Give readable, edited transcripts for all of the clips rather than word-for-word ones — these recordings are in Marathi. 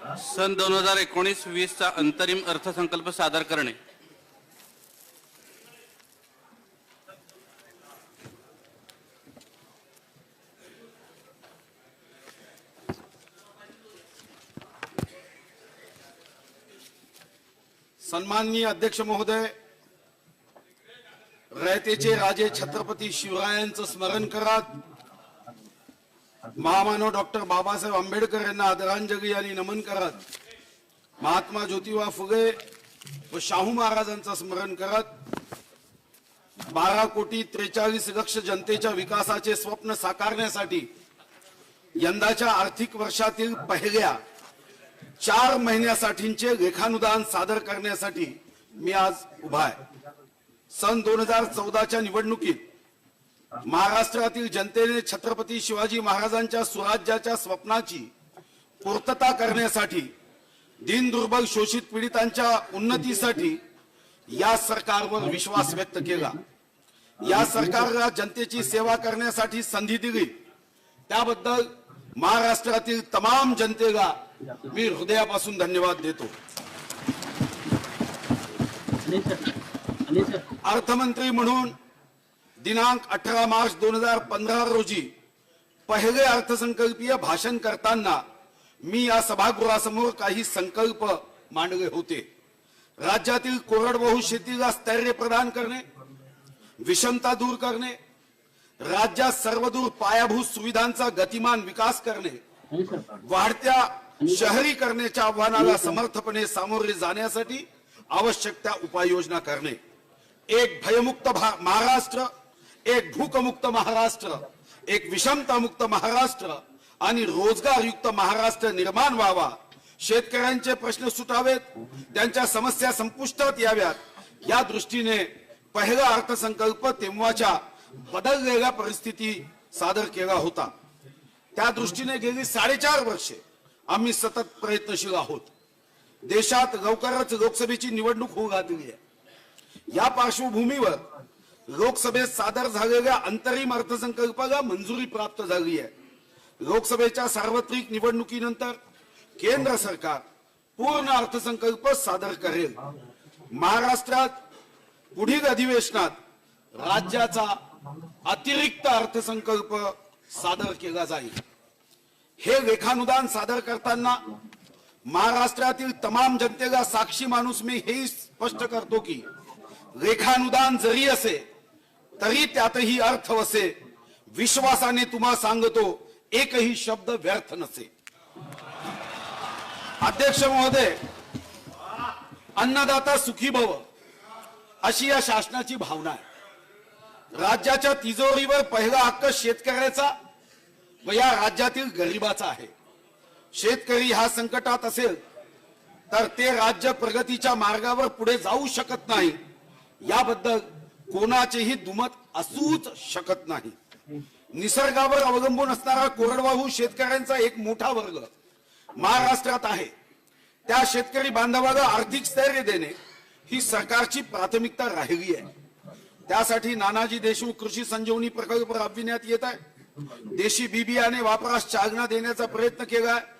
सन 2019-20 चा अंतरिम अर्थसंकल्प सादर करणे। सन्माननीय अध्यक्ष महोदय, रयतेचे राजे छत्रपती शिवरायांचं स्मरण करत महामानव डॉक्टर बाबासाहेब आंबेडकर यांना आदरांजली आणि नमन करत महात्मा ज्योतिबा फुले व शाहू महाराजांचं स्मरण करत 12 कोटी 43 लक्ष जनतेच्या विकासाचे स्वप्न साकारण्यासाठी यंदाच्या आर्थिक वर्षातील पहिल्या 4 महिन्यासाठीचे लेखानुदान सादर करण्यासाठी मी आज उभा आहे। सन 2014च्या निवडणुकीत महाराष्ट्रातील जनतेने छत्रपती शिवाजी महाराजांच्या स्वराज्याच्या स्वप्नाची पूर्तता करण्यासाठी दीन दुर्बल शोषित पीडितांच्या उन्नतीसाठी या सरकारवर विश्वास व्यक्त केला। या सरकारला जनतेची सेवा करण्यासाठी संधी दिली त्याबद्दल महाराष्ट्रातील तमाम जनतेला मी हृदयापासून धन्यवाद देतो। अर्थमंत्री म्हणून दिनांक 18 मार्च 2015 रोजी पहिले अर्थसंकल्पीय भाषण करताना मी या सभागृहासमोर काही संकल्प मांडले होते। राज्यातील कोरडवाहू शेतीला स्थैर्य प्रदान करणे, विषमता दूर करणे, राज्यात सर्वदूर पायाभूत सुविधांचा गतिमान विकास करणे, वाढत्या शहरीकरणाच्या आव्हानाला समर्थपणे सामोरे जाण्यासाठी आवश्यक त्या उपाययोजना करणे, एक भयमुक्त महाराष्ट्र, एक भूकमुक्त महाराष्ट्र, एक विषमतामुक्त महाराष्ट्र आणि रोजगारयुक्त महाराष्ट्र निर्माण व्हावा, शेतकऱ्यांचे प्रश्न सुटावेत, त्यांच्या समस्या संपुष्टात याव्यात, या दृष्टीने पहिला अर्थसंकल्प तेव्हाच्या बदललेल्या परिस्थिती सादर केला होता। त्या दृष्टीने गेली 4.5 वर्षे आम्ही सतत प्रयत्नशील आहोत। देशात लवकरच लोकसभेची निवडणूक होऊ घातली आहे। या पार्श्वभूमीवर लोकसभेत सादर झालेल्या अंतरिम अर्थसंकल्पाला मंजुरी प्राप्त झाली आहे। लोकसभेच्या सार्वत्रिक निवडणुकीनंतर केंद्र सरकार पूर्ण अर्थसंकल्प सादर करेल। महाराष्ट्रात पुढील अधिवेशनात राज्याचा अतिरिक्त अर्थसंकल्प सादर केला जाईल। हे लेखानुदान सादर करताना महाराष्ट्रातील तमाम जनतेला साक्षी माणूस मी हे स्पष्ट करतो की लेखानुदान जरी असे तरी त्यातही अर्थ वसे, विश्वासाने तुम्हा सांगतो एकही शब्द व्यर्थ नसे। अध्यक्ष महोदय, अन्नदाता सुखी भव अशी या शासनाची भावना आहे। राज्याच्या तिजोरीवर पहिला हक्क शेतकऱ्याचा व या राज्यातील गरिबाचा आहे। शेतकरी हा संकटात असेल तर ते राज्य प्रगतीच्या मार्गावर पुढे जाऊ शकत नाही, याबद्दल कोणाचेही दुमत असूच शकत नाही। निसर्गावर अवलंबून असणारा कोरडवाहू शेतकऱ्यांचा एक मोठा वर्ग महाराष्ट्रात आहे। त्या शेतकरी बांधवाला आर्थिक स्थैर्य देणे ही सरकारची प्राथमिकता राहिली आहे। त्यासाठी नानाजी देशमुख कृषी संजीवनी प्रकल्प राबविण्यात येत आहे। देशी बी बियाणे वापरास चालना देण्याचा प्रयत्न केला आहे।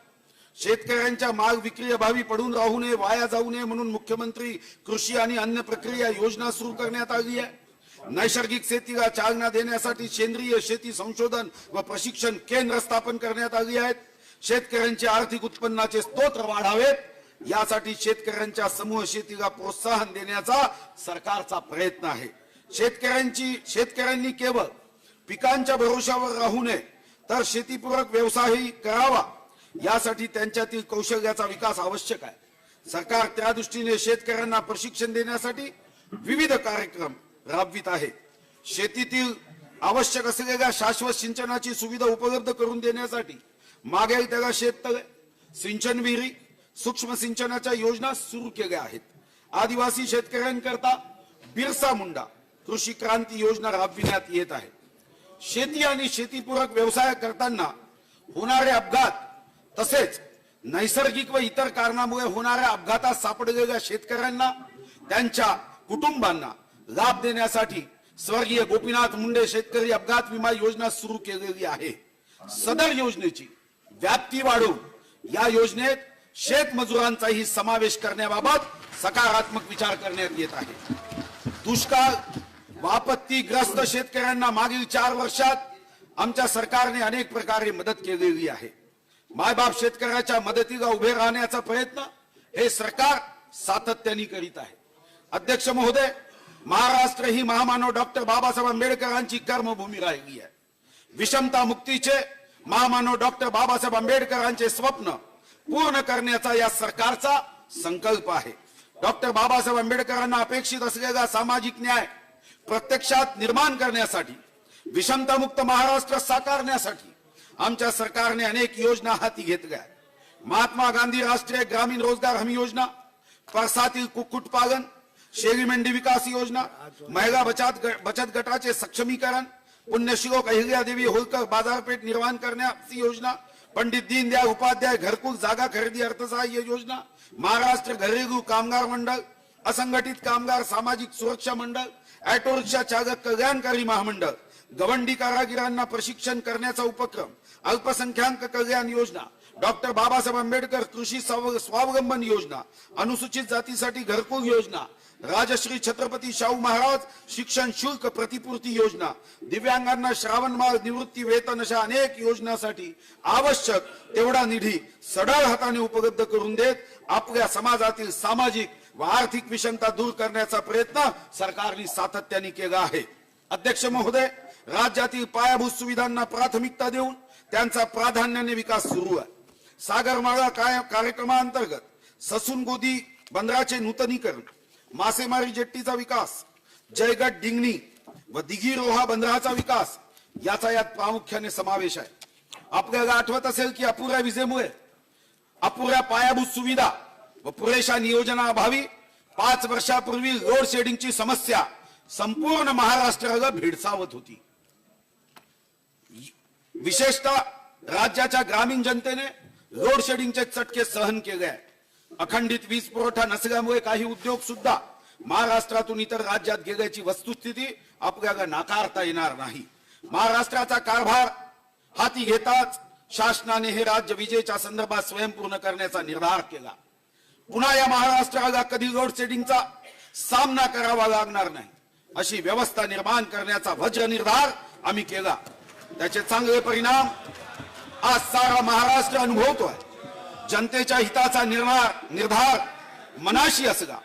शेतकऱ्यांच्या माल विक्री अभावी पडून राहू नये, वाया जाऊ नये म्हणून मुख्यमंत्री कृषी आणि अन्न प्रक्रिया योजना सुरू करण्यात आली आहे। नैसर्गिक शेतीला चालना देण्यासाठी सेंद्रिय शेती संशोधन व प्रशिक्षण केंद्र स्थापन करण्यात आली आहेत। शेतकऱ्यांचे आर्थिक उत्पन्नाचे स्रोत वाढावेत यासाठी शेतकऱ्यांच्या समूह शेतीला प्रोत्साहन देण्याचा सरकारचा प्रयत्न आहे। शेतकऱ्यांनी केवळ पिकांच्या भरोशावर राहू नये तर शेतीपूरक व्यवसायही करावा, यासाठी त्यांच्यातील कौशल्याचा विकास आवश्यक आहे। सरकार त्या दृष्टीने शेतकऱ्यांना प्रशिक्षण देण्यासाठी विविध कार्यक्रम राबवित आहे। शेतीतील आवश्यक असलेल्या शाश्वत सिंचनाची सुविधा उपलब्ध करून देण्यासाठी मागेल त्याला शेततळे, सिंचन विहिरी, सूक्ष्म सिंचनाच्या योजना सुरू केल्या आहेत। आदिवासी शेतकऱ्यांकरता बिरसा मुंडा कृषी क्रांती योजना राबविण्यात येत आहे। शेती आणि शेतीपूरक व्यवसाय करताना होणारे अपघात तसेच नैसर्गिक व इतर कारणामुळे होणाऱ्या अपघातात सापडलेल्या शेतकऱ्यांना त्यांच्या कुटुंबांना लाभ देण्यासाठी स्वर्गीय गोपीनाथ मुंडे शेतकरी अपघात विमा योजना सुरू केलेली आहे। सदर योजनेची व्याप्ती वाढवून या योजनेत शेतमजुरांचाही समावेश करण्याबाबत सकारात्मक विचार करण्यात येत आहे. दुष्काळ व आपत्तीग्रस्त शेतकऱ्यांना मागील 4 वर्षात आमच्या सरकारने अनेक प्रकारे मदत केलेली आहे. मायबाप शेतकऱ्याच्या मदतीला उभे राहण्याचा प्रयत्न हे सरकार सातत्याने करीत आहे. अध्यक्ष महोदय, महाराष्ट्र ही महामानव डॉक्टर बाबासाहेब आंबेडकरांची कर्मभूमी राहिली आहे. विषमता मुक्तीचे महामानव डॉक्टर बाबासाहेब आंबेडकरांचे स्वप्न पूर्ण करण्याचा या सरकारचा संकल्प आहे. डॉक्टर बाबासाहेब आंबेडकरांना अपेक्षित असलेला सामाजिक न्याय प्रत्यक्षात निर्माण करण्यासाठी, विषमतामुक्त महाराष्ट्र साकारण्यासाठी आमच्या सरकारने अनेक योजना हाती घेतल्या. महात्मा गांधी राष्ट्रीय ग्रामीण रोजगार हमी योजना, परसातील कुक्कुटपालन, शेळी मेंढी विकास योजना, महिला बचत गटाचे सक्षमीकरण, पुण्यश्लोक अहिल्यादेवी होळकर बाजारपेठ निर्माण करण्याची योजना, पंडित दीनदयाळ उपाध्याय घरकुल जागा खरेदी अर्थसहाय्य योजना, महाराष्ट्र घरेलू कामगार मंडळ, असंघटित कामगार सामाजिक सुरक्षा मंडळ, ऑटो रिक्षा चालक कल्याणकारी महामंडळ, गवंडी कारागिरांना प्रशिक्षण करण्याचा उपक्रम, अल्पसंख्याक कल्याण योजना, डॉक्टर बाबासाहेब आंबेडकर कृषी स्वावलंबन योजना, अनुसूचित जातीसाठी घरकुल योजना, राजश्री छत्रपती शाहू महाराज शिक्षण शुल्क प्रतिपूर्ती योजना, दिव्यांगांना श्रावणमाळ निवृत्ती वेतन अशा अनेक योजनांसाठी आवश्यक तेवढा निधी सढळ हाताने उपलब्ध करून देत आपल्या समाजातील सामाजिक व आर्थिक विषमता दूर करण्याचा प्रयत्न सरकारने सातत्याने केला आहे. अध्यक्ष महोदय, राज्यातील पायाभूत सुविधांना प्राथमिकता देऊन त्यांचा प्राधान्याने विकास सुरू आहे. सागरमाळा कार्यक्रमांतर्गत ससून गोदी बंदराचे नूतनीकरण, मासेमारी जेट्टीचा विकास, जयगड डिंगणी व दिघी रोहा बंदराचा विकास याचा यात प्रामुख्याने समावेश आहे. आपल्याला आठवत असेल की अपुऱ्या विजेमुळे, अपुऱ्या पायाभूत सुविधा व पुरेशा नियोजनाअभावी 5 वर्षापूर्वी लोड शेडिंगची समस्या संपूर्ण महाराष्ट्राला भेडसावत होती. विशेषतः राज्याच्या ग्रामीण जनतेने लोड शेडिंगचे चटके सहन केले आहे. अखंडित वीज पुरवठा नसल्यामुळे काही उद्योग सुद्धा महाराष्ट्रातून इतर राज्यात गेल्याची वस्तुस्थिती आपल्याला नाकारता येणार नाही. महाराष्ट्राचा कारभार हाती घेताच शासनाने हे राज्य विजेच्या संदर्भात स्वयंपूर्ण करण्याचा निर्धार केला. पुन्हा या महाराष्ट्राला कधी लोड शेडिंगचा सामना करावा लागणार नाही अशी व्यवस्था निर्माण करण्याचा वज्र निर्धार आम्ही केला. त्याचे चांगले परिणाम आज सारा महाराष्ट्र अनुभवतोय. जनतेच्या हिताचा निर्धार मनाशी असला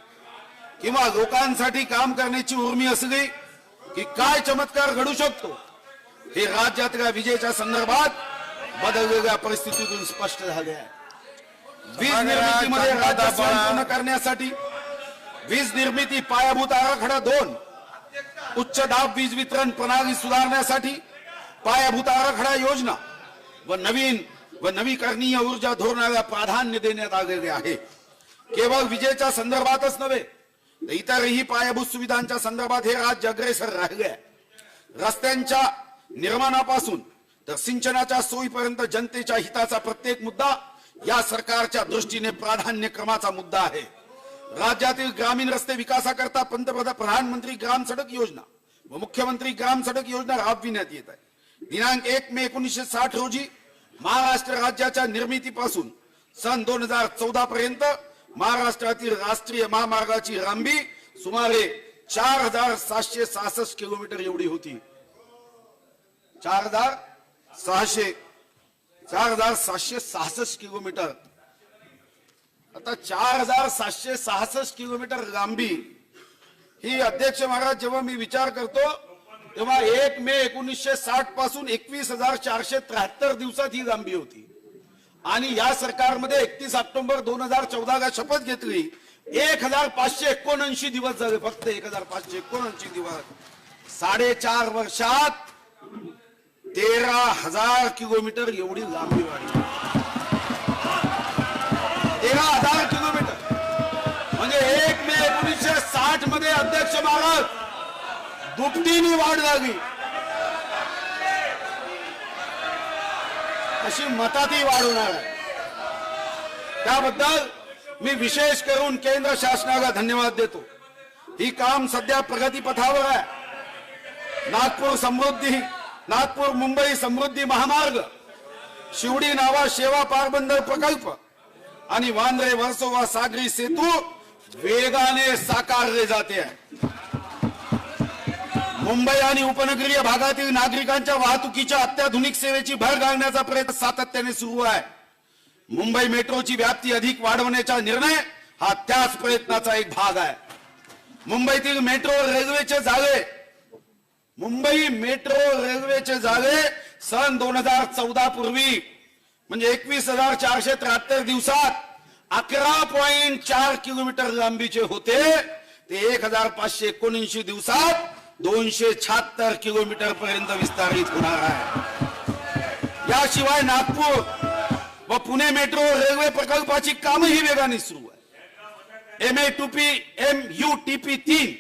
किंवा लोकांसाठी काम करण्याची उर्मी असली की काय चमत्कार घडू शकतो हे राज्यातल्या विजेच्या संदर्भात बदललेल्या परिस्थितीतून स्पष्ट झाले आहे. वीज निर्मितीमध्ये राज्य स्वयंपूर्ण करण्यासाठी वीज निर्मिती पायाभूत आराखडा 2, उच्च दाब वीज वितरण प्रणाली सुधारण्यासाठी पायाभूत आराखडा योजना व नवीकरणीय ऊर्जा धोरणाला प्राधान्य देण्यात आलेले आहे. केवळ विजेच्या संदर्भातच नव्हे तर इतरही पायाभूत सुविधांच्या संदर्भात हे राज्य अग्रेसर राहिले आहे. रस्त्यांच्या निर्माणापासून तर सिंचनाच्या सोयीपर्यंत जनतेच्या हिताचा प्रत्येक मुद्दा या सरकारच्या दृष्टीने प्राधान्यक्रमाचा मुद्दा आहे. राज्यातील ग्रामीण रस्ते विकासाकरता प्रधानमंत्री ग्राम सडक योजना व मुख्यमंत्री ग्राम सडक योजना राबविण्यात येत आहे. दिनांक 1 मे 1960 रोजी महाराष्ट्र राज्याच्या निर्मितीपासून सन 2014 पर्यंत महाराष्ट्रातील राष्ट्रीय महामार्गाची लांबी सुमारे 4766 किलोमीटर एवढी होती. 4766 किलोमीटर. आता 4766 किलोमीटर लांबी ही, अध्यक्ष महाराज, जेव्हा मी विचार करतो तेव्हा 1 मे 1960 पासून 21,473 दिवसात ही लांबी होती. आणि या सरकारमध्ये 31 ऑक्टोबर 2014 ला शपथ घेतली. 1579 दिवस झाले, फक्त 1579 दिवस. 4.5 वर्षात 13,000 किलोमीटर एवढी लांबी वाढली. 13,000 किलोमीटर म्हणजे 1 मे 1960 मध्ये, अध्यक्ष महाराज, दुपटीने वाढ झाली. अशी मतातही वाढ होणार आहे. त्याबद्दल मी विशेष करून केंद्र शासनाला धन्यवाद देतो. ही काम सध्या प्रगतीपथावर आहे. नागपूर मुंबई समृद्धी महामार्ग, शिवडी नावा शेवा पारबंदर प्रकल्प, आणि वांद्रे वर्सोवा सागरी सेतू वेगाने साकारले जाते आहे. मुंबई आणि उपनगरीय भागातील नागरिकांच्या वाहतुकीच्या अत्याधुनिक सेवेची भर घालण्याचा प्रयत्न सातत्याने सुरू आहे. मुंबई मेट्रोची व्याप्ती अधिक वाढवण्याचा निर्णय हा त्याच प्रयत्नाचा एक भाग आहे. मुंबईतील मेट्रो रेल्वेचे जागे सन 2014 पूर्वी म्हणजे 21,473 दिवसात 11.4 किलोमीटर लांबीचे होते, ते 1,579 दिवसात 276 किलोमीटर पर्यंत विस्तारित होणार आहे. याशिवाय नागपूर व पुणे मेट्रो रेल्वे प्रकल्पाची कामही वेगाने सुरू आहे. MUTP 3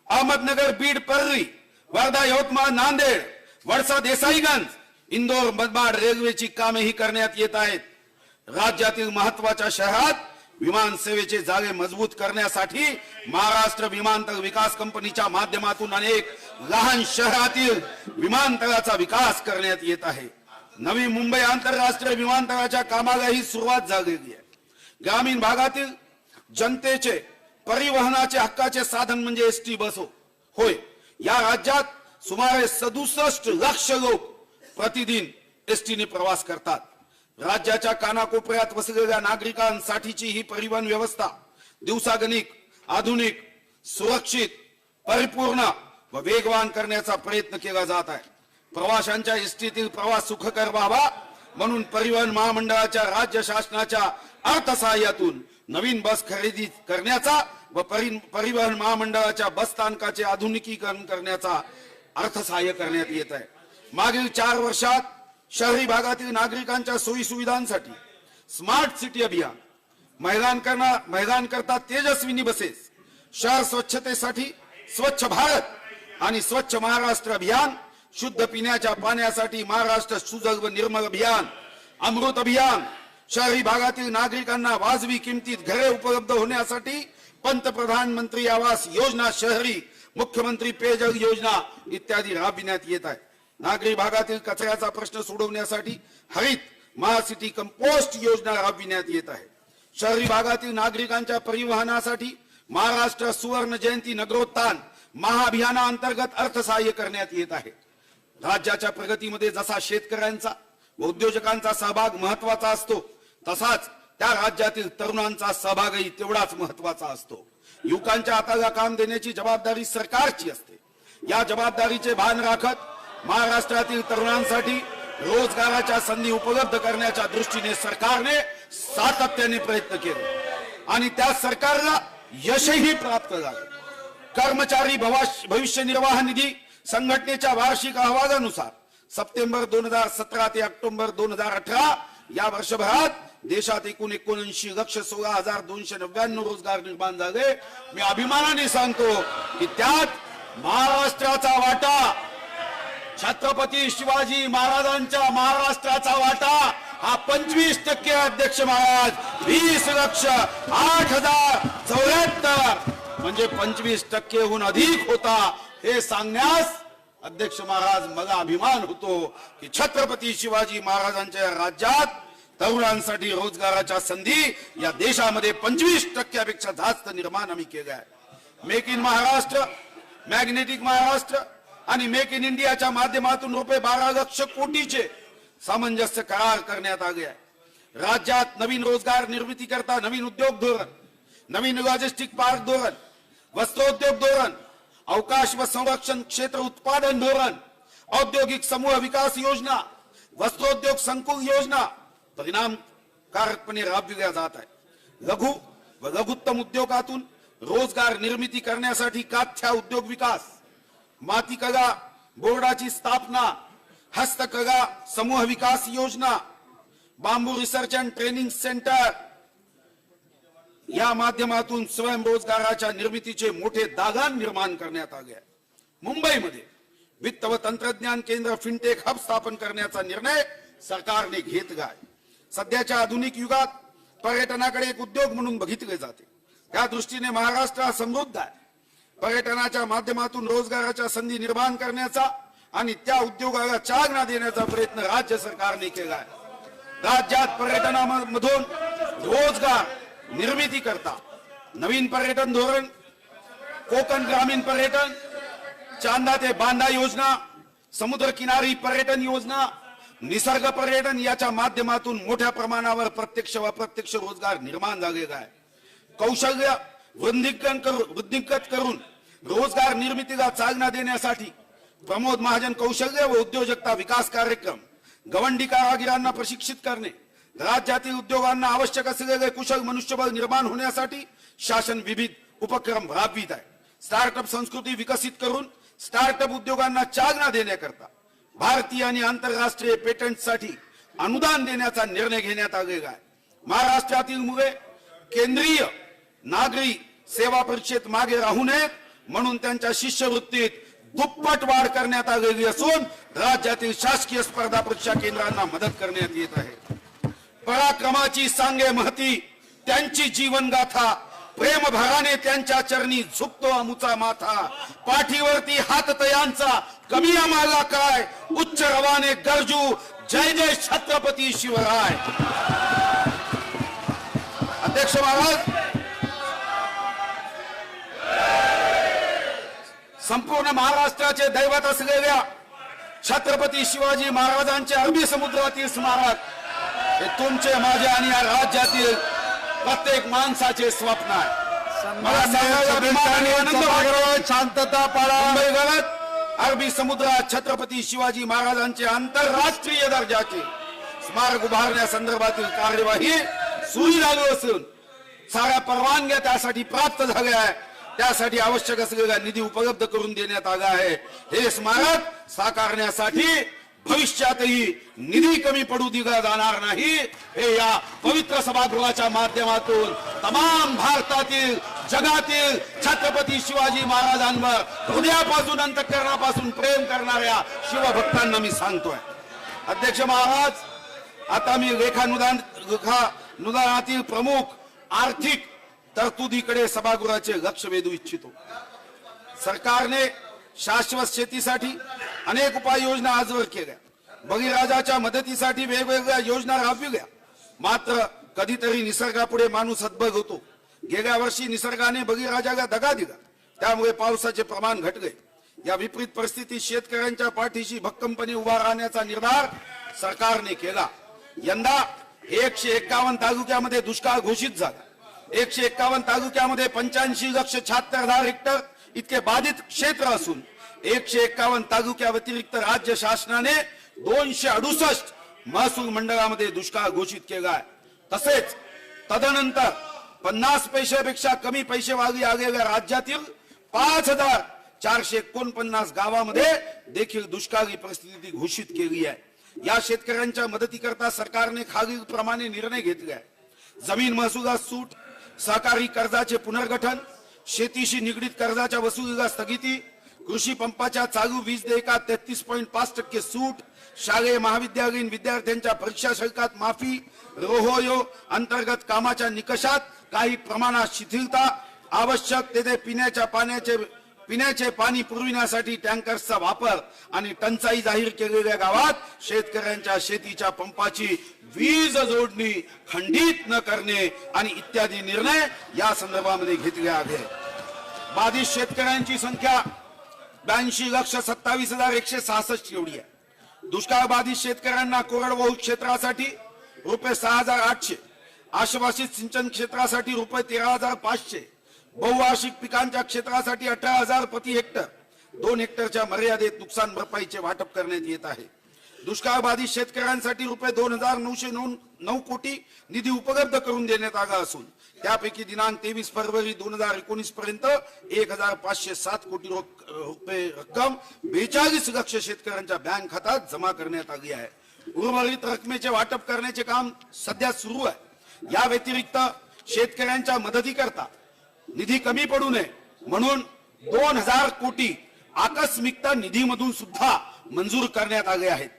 अहमदनगर बीड परळी वर्धा यवतमाळ नांदेड वडसा देसाईगंज इंदोर मनमाड रेल्वेची कामेही करण्यात येत आहेत. राज्यातील महत्वाच्या शहरात विमान सेवेचे जाळे मजबूत करण्यासाठी महाराष्ट्र विमानतळ विकास कंपनीच्या माध्यमातून अनेक लहान शहरातील विमानतळाचा विकास करण्यात येत आहे. नवी मुंबई आंतरराष्ट्रीय विमानतळाच्या कामालाही सुरुवात झालेली आहे. ग्रामीण भागातील जनतेचे परिवहनाचे हक्काचे साधन म्हणजे एसटी बस होय. या राज्यात सुमारे 67 लाख लोक प्रतिदिन एसटीने प्रवास करतात. राज्याच्या कानाकोपऱ्यात वसलेल्या नागरिकांसाठीची ही परिवहन व्यवस्था दिवसागणिक आधुनिक सुरक्षित परिपूर्ण व वेगवान करण्याचा प्रयत्न केला जात आहे. प्रवाशांच्या एसटीतील प्रवास सुखकर व्हावा म्हणून परिवहन महामंडळाच्या राज्य शासनाच्या अर्थसहाय्यातून नवीन बस खरेदी करण्याचा व परिवहन महामंडळाच्या बस स्थानकाचे आधुनिकीकरण करण्याचा अर्थसहाय्य करण्यात येत आहे. मागील 4 वर्षात शहरी भागातील नागरिकांच्या सोयी सुविधांसाठी स्मार्ट सिटी अभियान, महिलांकरता तेजस्विनी बसेस, शहर स्वच्छतेसाठी स्वच्छ भारत आणि स्वच्छ महाराष्ट्र अभियान, शुद्ध पिण्याच्या पाण्यासाठी महाराष्ट्र सुजल व निर्मल अभियान, अमृत अभियान, शहरी भागातील नागरिकांना वाजवी किमतीत घरे उपलब्ध होण्यासाठी पंतप्रधान मंत्री आवास योजना, शहरी मुख्यमंत्री पेयजल योजना इत्यादी राबविण्यात येत आहे. नागरी भागातील कचऱ्याचा प्रश्न सोडवण्यासाठी हरित महासिटी कंपोस्ट योजना राबविण्यात येत आहे. शहरी भागातील नागरिकांच्या परिवहनासाठी महाराष्ट्र सुवर्ण जयंती नगरोत्थान महाअभियानाअंतर्गत अर्थसहाय्य करण्यात येत आहे. राज्याच्या प्रगतीमध्ये जसा शेतकऱ्यांचा व उद्योजकांचा सहभाग महत्वाचा असतो, तसाच त्या राज्यातील तरुणांचा सहभागही तेवढाच महत्वाचा असतो. युवकांच्या हाताला काम देण्याची जबाबदारी सरकारची असते. या जबाबदारीचे भान राखत महाराष्ट्रातील तरुणांसाठी रोजगाराच्या संधी उपलब्ध करण्याच्या दृष्टीने सरकारने सातत्याने प्रयत्न केले आणि त्या सरकारला यशही प्राप्त झाले. कर्मचारी भविष्य निर्वाह निधी संघटनेच्या वार्षिक अहवालानुसार सप्टेंबर 2017 ते ऑक्टोबर 2018 या वर्षभरात देशात एकूण 79,16,299 रोजगार निर्माण झाले. मी अभिमानाने सांगतो की त्यात महाराष्ट्राचा वाटा, छत्रपती शिवाजी महाराजांच्या महाराष्ट्राचा वाटा हा 25% अध्यक्ष महाराज. 20,08,074 म्हणजे 25%हून अधिक होता. हे सांगण्यास अध्यक्ष महाराज मला अभिमान होतो की छत्रपती शिवाजी महाराजांच्या राज्यात तरुणांसाठी रोजगाराच्या संधी या देशामध्ये 25%पेक्षा जास्त निर्माण आम्ही केले आहे. Make in Maharashtra, magnetic Maharashtra आणि मेक इन इंडियाच्या माध्यमातून रुपये 12 लाख कोटीचे सामंजस्य करार करण्यात आले आहे. राज्यात नवीन रोजगार निर्मिती करता नवीन उद्योग धोरण, नवीन लॉजिस्टिक पार्क धोरण, वस्त्रोद्योग धोरण, अवकाश व संरक्षण क्षेत्र उत्पादन धोरण, औद्योगिक समूह विकास योजना, वस्त्रोद्योग संकुल योजना परिणामकारकपणे राबविल्या जात आहे. लघु व लघुत्तम उद्योगातून रोजगार निर्मिती करण्यासाठी काथ्या उद्योग विकास, मातीकला बोर्डाची स्थापना, हस्तकला समूह विकास योजना, बांबू रिसर्च अँड ट्रेनिंग सेंटर या माध्यमातून स्वयंरोजगाराच्या निर्मितीचे मोठे दालन निर्माण करण्यात आले आहे. मुंबईमध्ये वित्त व तंत्रज्ञान केंद्र फिनटेक हब स्थापन करण्याचा निर्णय सरकारने घेतला आहे. सध्याच्या आधुनिक युगात पर्यटनाकडे एक उद्योग म्हणून बघितले जाते. त्या दृष्टीने महाराष्ट्र हा समृद्ध आहे. पर्यटनाच्या माध्यमातून रोजगाराच्या संधी निर्माण करण्याचा आणि त्या उद्योगाला चालना देण्याचा प्रयत्न राज्य सरकारने केला आहे. राज्यात पर्यटनामधून रोजगार निर्मिती करता नवीन पर्यटन धोरण, कोकण ग्रामीण पर्यटन, चांदा ते बांदा योजना, समुद्र किनारी पर्यटन योजना, निसर्ग पर्यटन याच्या माध्यमातून मोठ्या प्रमाणावर प्रत्यक्ष व अप्रत्यक्ष रोजगार निर्माण झालेला आहे. कौशल्य वृद्धिंगत करून रोजगार निर्मितीला चालना देण्यासाठी प्रमोद महाजन कौशल्य व उद्योजकता विकास कार्यक्रम, गवंडी कारागिरांना प्रशिक्षित करणे, राज्यातील उद्योगांना आवश्यक असलेले कुशल मनुष्यबळ निर्माण होण्यासाठी शासन विविध उपक्रम राबवित आहे. स्टार्टअप संस्कृती विकसित करून स्टार्टअप उद्योगांना चालना देण्याकरता भारतीय आणि आंतरराष्ट्रीय पेटंटसाठी अनुदान देण्याचा निर्णय घेण्यात आलेला आहे. महाराष्ट्रातील मुले केंद्रीय नागरी सेवा परीक्षेत मागे राहू नयेत म्हणून त्यांच्या शिष्यवृत्तीत दुप्पट वाढ करण्यात आलेली असून राज्यातील शासकीय स्पर्धा परीक्षा केंद्रांना मदत करण्यात येत आहे. पराक्रमाची सांगे महती त्यांची जीवनगाथा, प्रेम भराने त्यांच्या चरणी झुकतो आमुचा माथा, पाठीवरती हात तयांचा कमी आम्हाला काय, उच्च रवाने गरजू जय जय छत्रपती शिवराय. अध्यक्ष महाराज, संपूर्ण महाराष्ट्राचे दैवत असलेल्या छत्रपती शिवाजी महाराजांचे अरबी समुद्रातील स्मारक हे तुमचे, माझे आणि या राज्यातील प्रत्येक माणसाचे स्वप्न आहे. मला सांगायला अभिमान आणि आनंद वाटतो. शांतता पाळा. मुंबई गावात अरबी समुद्रात छत्रपती शिवाजी महाराजांचे आंतरराष्ट्रीय दर्जाचे स्मारक उभारण्यासंदर्भातील कार्यवाही सुरू झाली असून साऱ्या परवानग्या त्यासाठी प्राप्त झाल्या आहे. त्यासाठी आवश्यक असलेला निधी उपलब्ध करून देण्यात आला आहे. हे स्मारक साकारण्यासाठी भविष्यातही निधी कमी पडू दिला जाणार नाही, हे या पवित्र सभागृहाच्या माध्यमातून तमाम भारतातील जगातील छत्रपती शिवाजी महाराजांवर हृदयापासून अंतःकरणापासून प्रेम करणाऱ्या शिवभक्तांना मी सांगतोय. अध्यक्ष महाराज, आता मी लेखानुदानातील प्रमुख आर्थिक तरतुदीकडे सभागृहाचे लक्ष वेधू इच्छितो. सरकारने शाश्वत शेतीसाठी अनेक उपाययोजना आजवर केल्या, बळीराजाच्या मदतीसाठी वेगवेगळ्या योजना राबविल्या. मात्र कधीतरी निसर्गापुढे माणूस हतबल होतो. गेल्या वर्षी निसर्गाने बळीराजाला दगा दिला, त्यामुळे पावसाचे प्रमाण घटले. या विपरीत परिस्थितीत शेतकऱ्यांच्या पाठीशी भक्कमपणे उभा राहण्याचा निर्धार सरकारने केला. यंदा 151 तालुक्यामध्ये दुष्काळ घोषित झाला. 151 तालुक्यामध्ये 85,76,000 हेक्टर इतके बाधित क्षेत्र असून 151 तालुक्या व्यतिरिक्त राज्य शासनाने 268 महसूल मंडळामध्ये दुष्काळ घोषित केला आहे. तसेच तदनंतर 50 पैशापेक्षा कमी पैसेवाली आलेल्या राज्यातील 5,449 गावामध्ये देखील दुष्काळी परिस्थिती घोषित केली आहे. या शेतकऱ्यांच्या मदतीकरता सरकारने खालील प्रमाणे निर्णय घेतले आहे. जमीन महसुलात सूट, सहकारी कर्जाचे पुनर्गठन, शेतीशी निगडीत कर्जाच्या वसुलीला स्थगिती, कृषी पंपाच्या चालू वीज देयकात 33.5% सूट, शालेय महाविद्यालयीन विद्यार्थ्यांच्या परीक्षा शुल्कात माफी, रोहोयो अंतर्गत कामाच्या निकषात काही प्रमाणात शिथिलता, आवश्यक तेथे पिण्याचे पाणी पुरविण्यासाठी टँकर्सचा वापर आणि टंचाई जाहीर केलेल्या गावात शेतकऱ्यांच्या शेतीच्या पंपाची वीज जोडणी खंडित न करणे आणि इत्यादी निर्णय या संदर्भामध्ये घेतले आहे. बाधित शेतकऱ्यांची संख्या 82,27,166 एवढी आहे. दुष्काळ बाधित शेतकऱ्यांना कोरडवाहू क्षेत्रासाठी ₹6,800, आश्वासित सिंचन क्षेत्रासाठी ₹13,500, बहुवार्षिक पिकांच्या क्षेत्रासाठी 18,000 प्रति हेक्टर, 2 हेक्टरच्या मर्यादेत नुकसान भरपाईचे वाटप करण्यात येत आहे. दुष्काळ बाधित शेतकऱ्यांसाठी ₹2,909 कोटी निधी उपलब्ध करून देण्यात आला असून त्यापैकी दिनांक 23 फरवरी 2019 पर्यंत 1,507 कोटी रुपये रक्कम 42 लक्ष शेतकऱ्यांच्या बँक खात्यात जमा करण्यात आली आहे. उर्वरित रकमेचे वाटप करण्याचे काम सध्या सुरू आहे. या व्यतिरिक्त शेतकऱ्यांच्या मदतीकरता निधी कमी पडू नये म्हणून 2,000 कोटी आकस्मिकता निधीमधून सुद्धा मंजूर करण्यात आले आहेत.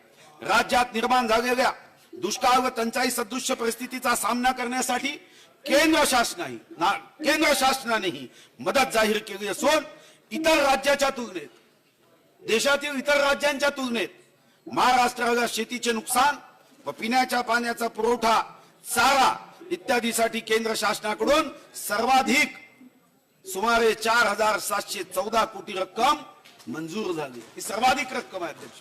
राज्यात निर्माण झालेल्या दुष्काळ व टंचाई सदृश्य परिस्थितीचा सामना करण्यासाठी केंद्र शासनानेही मदत जाहीर केली असून इतर राज्याच्या तुलनेत, देशातील इतर राज्यांच्या तुलनेत महाराष्ट्राला शेतीचे नुकसान व पिण्याच्या पाण्याचा पुरवठा, चारा इत्यादीसाठी केंद्र शासनाकडून सर्वाधिक सुमारे 4714 कोटी रक्कम मंजूर झाली। ही सर्वाधिक रक्कम आहे अध्यक्ष।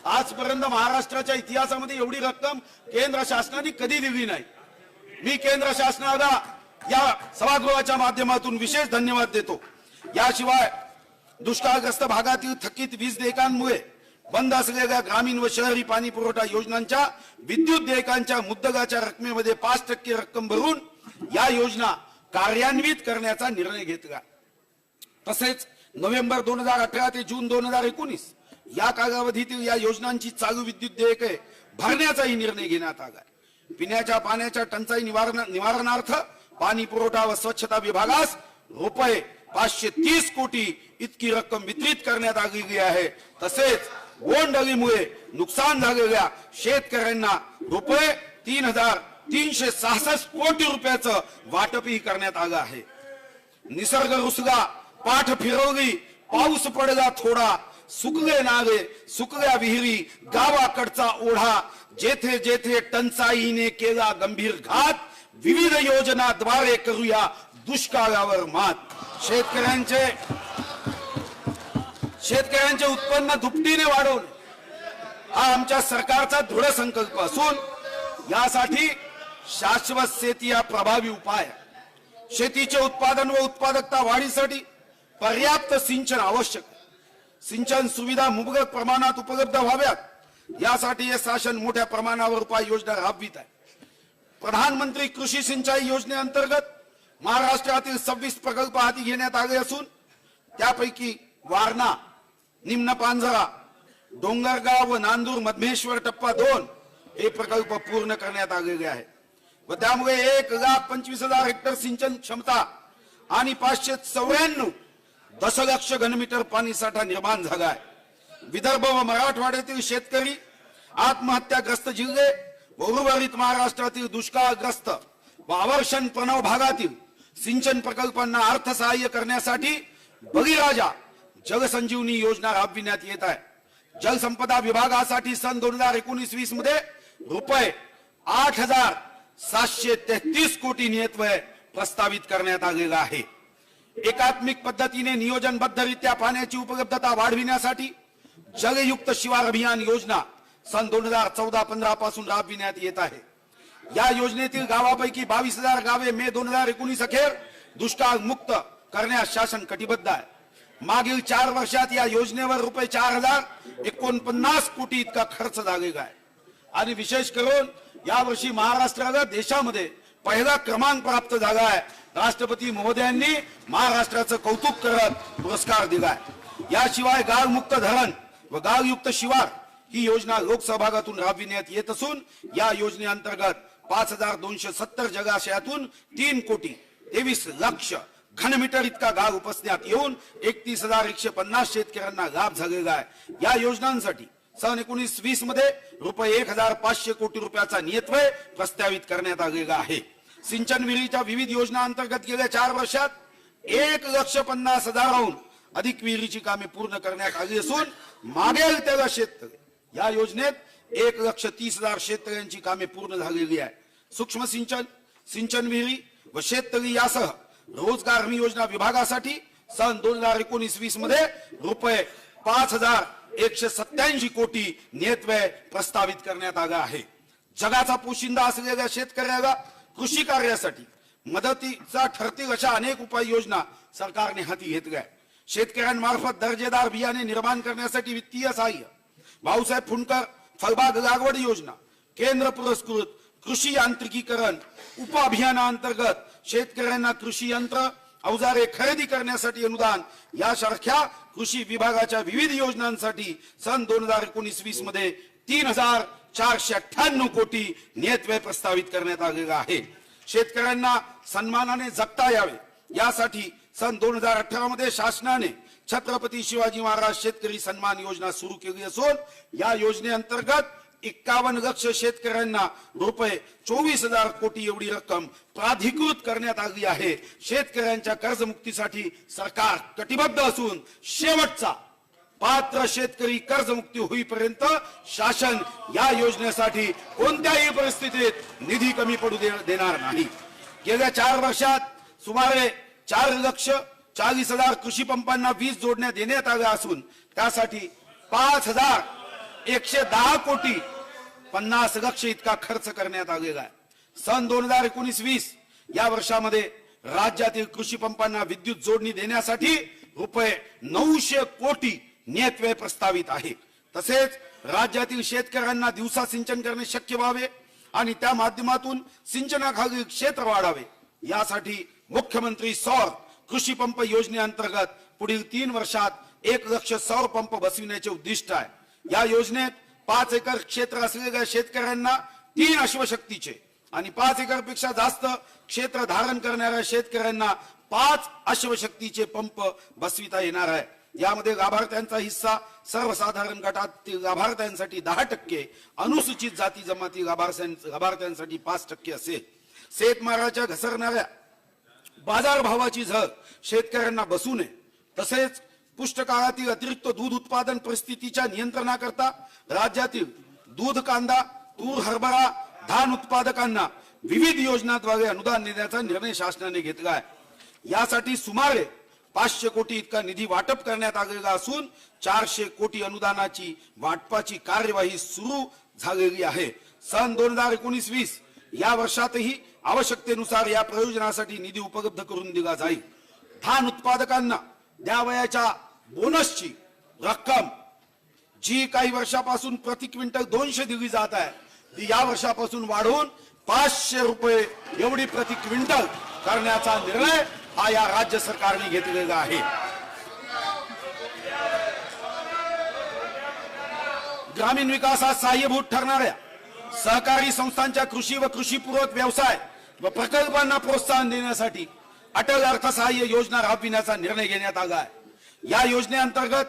आजपर्यंत महाराष्ट्राच्या इतिहासामध्ये एवढी रक्कम केंद्र शासनाने कधी दिली नाही। मी केंद्र शासनाला या सभागृहाच्या माध्यमातून विशेष धन्यवाद देतो। याशिवाय दुष्काळग्रस्त भागातील थकीत वीज देयकांमुळे बंद असलेल्या ग्रामीण व शहरी पाणी पुरवठा योजनांच्या विद्युत देयकांच्या मुद्दलाच्या रकमेमध्ये 5% रक्कम भरून या योजना कार्यान्वित करण्याचा निर्णय घेतला। तसेच नोव्हेंबर 2018 ते जून 2019 या कालावधीतील या योजनांची चालू विद्युत देयके भरण्याचाही निर्णय घेण्यात आला। पिण्याच्या पाण्याच्या टंचाई निवारणार्थ पाणी पुरवठा व स्वच्छता विभागास रुपये 530 कोटी इतकी रक्कम वितरित करण्यात आलेली आहे। तसेच बोंडअळीमुळे नुकसान झालेल्या शेतकऱ्यांना रुपये 3366 कोटी रुपयाचं वाटपही करण्यात आलं आहे। निसर्ग रुसला, पाठ फिरवली, पाऊस पडला थोडा, सुकले नाले, सुकल्या विहिरी, गावाकडचा ओढा, जेथे जेथे टंचाईने केला गंभीर घात, विविध योजनाद्वारे करूया दुष्काळावर मात। शेतकऱ्यांचे उत्पन्न दुपटीने वाढवणे हा आमच्या सरकारचा दृढ संकल्प असून यासाठी शाश्वत शेती हा प्रभावी उपाय आहे। शेतीचे उत्पादन व उत्पादकता वाढीसाठी पर्याप्त सिंचन आवश्यक आहे। सिंचन सुविधा मुबलक प्रमाणात उपलब्ध व्हाव्यात यासाठी हे शासन मोठ्या प्रमाणावर उपाययोजना राबवित आहे। प्रधानमंत्री कृषी सिंचाई योजनेअंतर्गत महाराष्ट्रातील 26 प्रकल्प हाती घेण्यात आले असून त्यापैकी वारणा, निम्न पांझरा, डोंगरगाव व नांदूर मधमेश्वर टप्पा 2 हे प्रकल्प पूर्ण करण्यात आलेले आहे व त्यामुळे 1,25,000 हेक्टर सिंचन क्षमता आणि 594 दशलक्ष घनमीटर पाणी साठा निर्माण झाला आहे। विदर्भ व मराठवाड्यातील शेतकरी, आत्महत्याग्रस्त जिल्हे व उर्वरित महाराष्ट्रातील दुष्काळग्रस्त व अवर्षण प्रवण भागातील सिंचन प्रकल्पांना अर्थसहाय्य करण्यासाठी बळीराजा जलसंजीवनी योजना राबविण्यात येत आहे। जलसंपदा विभागासाठी सन 2019-20 मध्ये रुपये 8,733 कोटी नियतव्यय प्रस्तावित करण्यात आलेला आहे। एकात्मिक पद्धतीने नियोजनबद्धरित्या पाण्याची उपलब्धता वाढविण्यासाठी जलयुक्त शिवार अभियान योजना सन 2014-15 पासून राबविण्यात येत आहे। या योजनेतील गावापैकी 22,000 गावे मे 2019 अखेर दुष्काळ मुक्त करण्यास शासन कटिबद्ध आहे। मागील 4 वर्षात या योजनेवर रुपये 4,049 कोटी इतका खर्च झालेला आहे आणि विशेष करून यावर्षी महाराष्ट्राला देशामध्ये पहिला क्रमांक प्राप्त झाला आहे। राष्ट्रपती महोदयांनी महाराष्ट्राचं कौतुक करत पुरस्कार दिलाय। याशिवाय गाळमुक्त धरण व गाळयुक्त शिवार ही योजना लोकसहभागातून राबविण्यात येत असून या योजनेअंतर्गत 5,270 जलाशयातून 3,23 लाख घनमीटर इतका गाळ उपसण्यात येऊन 31,150 शेतकऱ्यांना लाभ झालेला आहे। या योजनांसाठी सन 19-20 मध्ये रुपये 1,500 कोटी रुपयाचा नियतव्यय प्रस्तावित करण्यात आलेला आहे। सिंचन विहिरीच्या विविध योजना अंतर्गत गेल्या 4 वर्षात 1,50,000हून अधिक विहिरीची कामे पूर्ण करण्यात आली असून मागेल त्याला शेतकरी या योजनेत 1,30,000 शेतकऱ्यांची कामे पूर्ण झालेली आहे। सूक्ष्म सिंचन, सिंचन विहिरी व शेततळी यासह रोजगार हमी योजना विभागासाठी सन 2019-20 मध्ये रुपये 5,187 कोटी नियतव्यय प्रस्तावित करण्यात आला आहे। जगाचा पोशिंदा असलेल्या शेतकऱ्याला कृषी कार्यासाठी मदतीचा ठरतील अशा अनेक उपाययोजना सरकारने हाती घेतल्या आहेत। शेतकऱ्यांमार्फत दर्जेदार बियाणे निर्माण करण्यासाठी वित्तीय सहाय्य, भाऊसाहेब फुंडकर फळबाग लागवड योजना, केंद्र पुरस्कृत कृषी यांत्रिकीकरण उपअभियानांतर्गत शेतकऱ्यांना कृषी यंत्र अवजारे खरेदी करण्यासाठी अनुदान यासारख्या कृषी विभागाच्या विविध योजनांसाठी सन 2019-20 मध्ये 3,498 कोटी नियतव्यय प्रस्तावित करण्यात आलेला आहे। शेतकऱ्यांना सन्मानाने जगता यावे यासाठी सन 2018 मध्ये शासनाने छत्रपती शिवाजी महाराज शेतकरी सन्मान योजना सुरू केली असून या योजनेअंतर्गत 51 लाख शेतकऱ्यांना रुपये 24,000 कोटी एवढी रक्कम प्राधिकृत करण्यात आली आहे। शेतकऱ्यांच्या कर्जमुक्तीसाठी सरकार कटिबद्ध असून शेवटचा पात्र शेतकरी कर्जमुक्ती होईपर्यंत शासन या योजनेसाठी कोणत्याही परिस्थितीत निधी कमी पडू देणार नाही. गेल्या 4 वर्षात सुमारे 4,40,000 कृषी पंपांना वीज जोडण्या देण्यात आल्या असून त्यासाठी 5,110 कोटी 50 लक्ष इतका खर्च करण्यात आलेला आहे. सन 2019-20 या वर्षामध्ये राज्यातील कृषी पंपांना विद्युत जोडणी देण्यासाठी रुपये 900 कोटी नियत व्यय प्रस्तावित आहे. तसेच राज्यातील शेतकऱ्यांना दिवसा सिंचन करणे शक्य व्हावे आणि त्या माध्यमातून सिंचनाखालील क्षेत्र वाढावे यासाठी मुख्यमंत्री सौर कृषी पंप योजनेअंतर्गत पुढील 3 वर्षात 1 लक्ष सौर पंप बसविण्याचे उद्दिष्ट आहे. या योजनेत 5 एकर क्षेत्र असलेल्या शेतकऱ्यांना 3 अश्वशक्तीचे आणि 5 एकरपेक्षा जास्त क्षेत्र धारण करणाऱ्या शेतकऱ्यांना 5 अश्वशक्तीचे पंप बसविता येणार आहे. यामध्ये लाभार्थ्यांचा हिस्सा सर्वसाधारण गटातील लाभार्थ्यांसाठी 10%, अनुसूचित जाती जमाती लाभार्थ्यांसाठी 5% असेल. शेतमालाच्या घसरणाऱ्या बाजारभावाची झळ शेतकऱ्यांना बसू नये तसेच पुष्टकाळातील अतिरिक्त दूध उत्पादन परिस्थितीच्या नियंत्रणाकरता राज्यातील दूध, कांदा, तूर, हरभरा, धान उत्पादकांना विविध योजनांद्वारे अनुदान देण्याचा निर्णय शासनाने घेतला आहे. यासाठी सुमारे 500 कोटी इतका निधी वाटप करण्यात आलेला असून 400 कोटी अनुदानाची वाटपाची कार्यवाही सुरू झालेली आहे. सन 2019-20 या वर्षातही आवश्यकतेनुसार या प्रयोजनासाठी निधी उपलब्ध करून दिला जाईल. धान उत्पादकांना द्यावयाच्या बोनसची रक्कम जी काही वर्षापासून प्रति क्विंटल 200 दिली जात आहे ती या वर्षापासून वाढवून 500 रुपये एवढी प्रति क्विंटल करण्याचा निर्णय हा या राज्य सरकारने घेतलेला आहे. ग्रामीण विकासात सहाय्यभूत ठरणाऱ्या सहकारी संस्थांच्या कृषी व कृषीपूरक व्यवसाय व प्रकल्पांना प्रोत्साहन देण्यासाठी अटल अर्थसहाय्य योजना राबविण्याचा निर्णय घेण्यात आला आहे. या योजनेअंतर्गत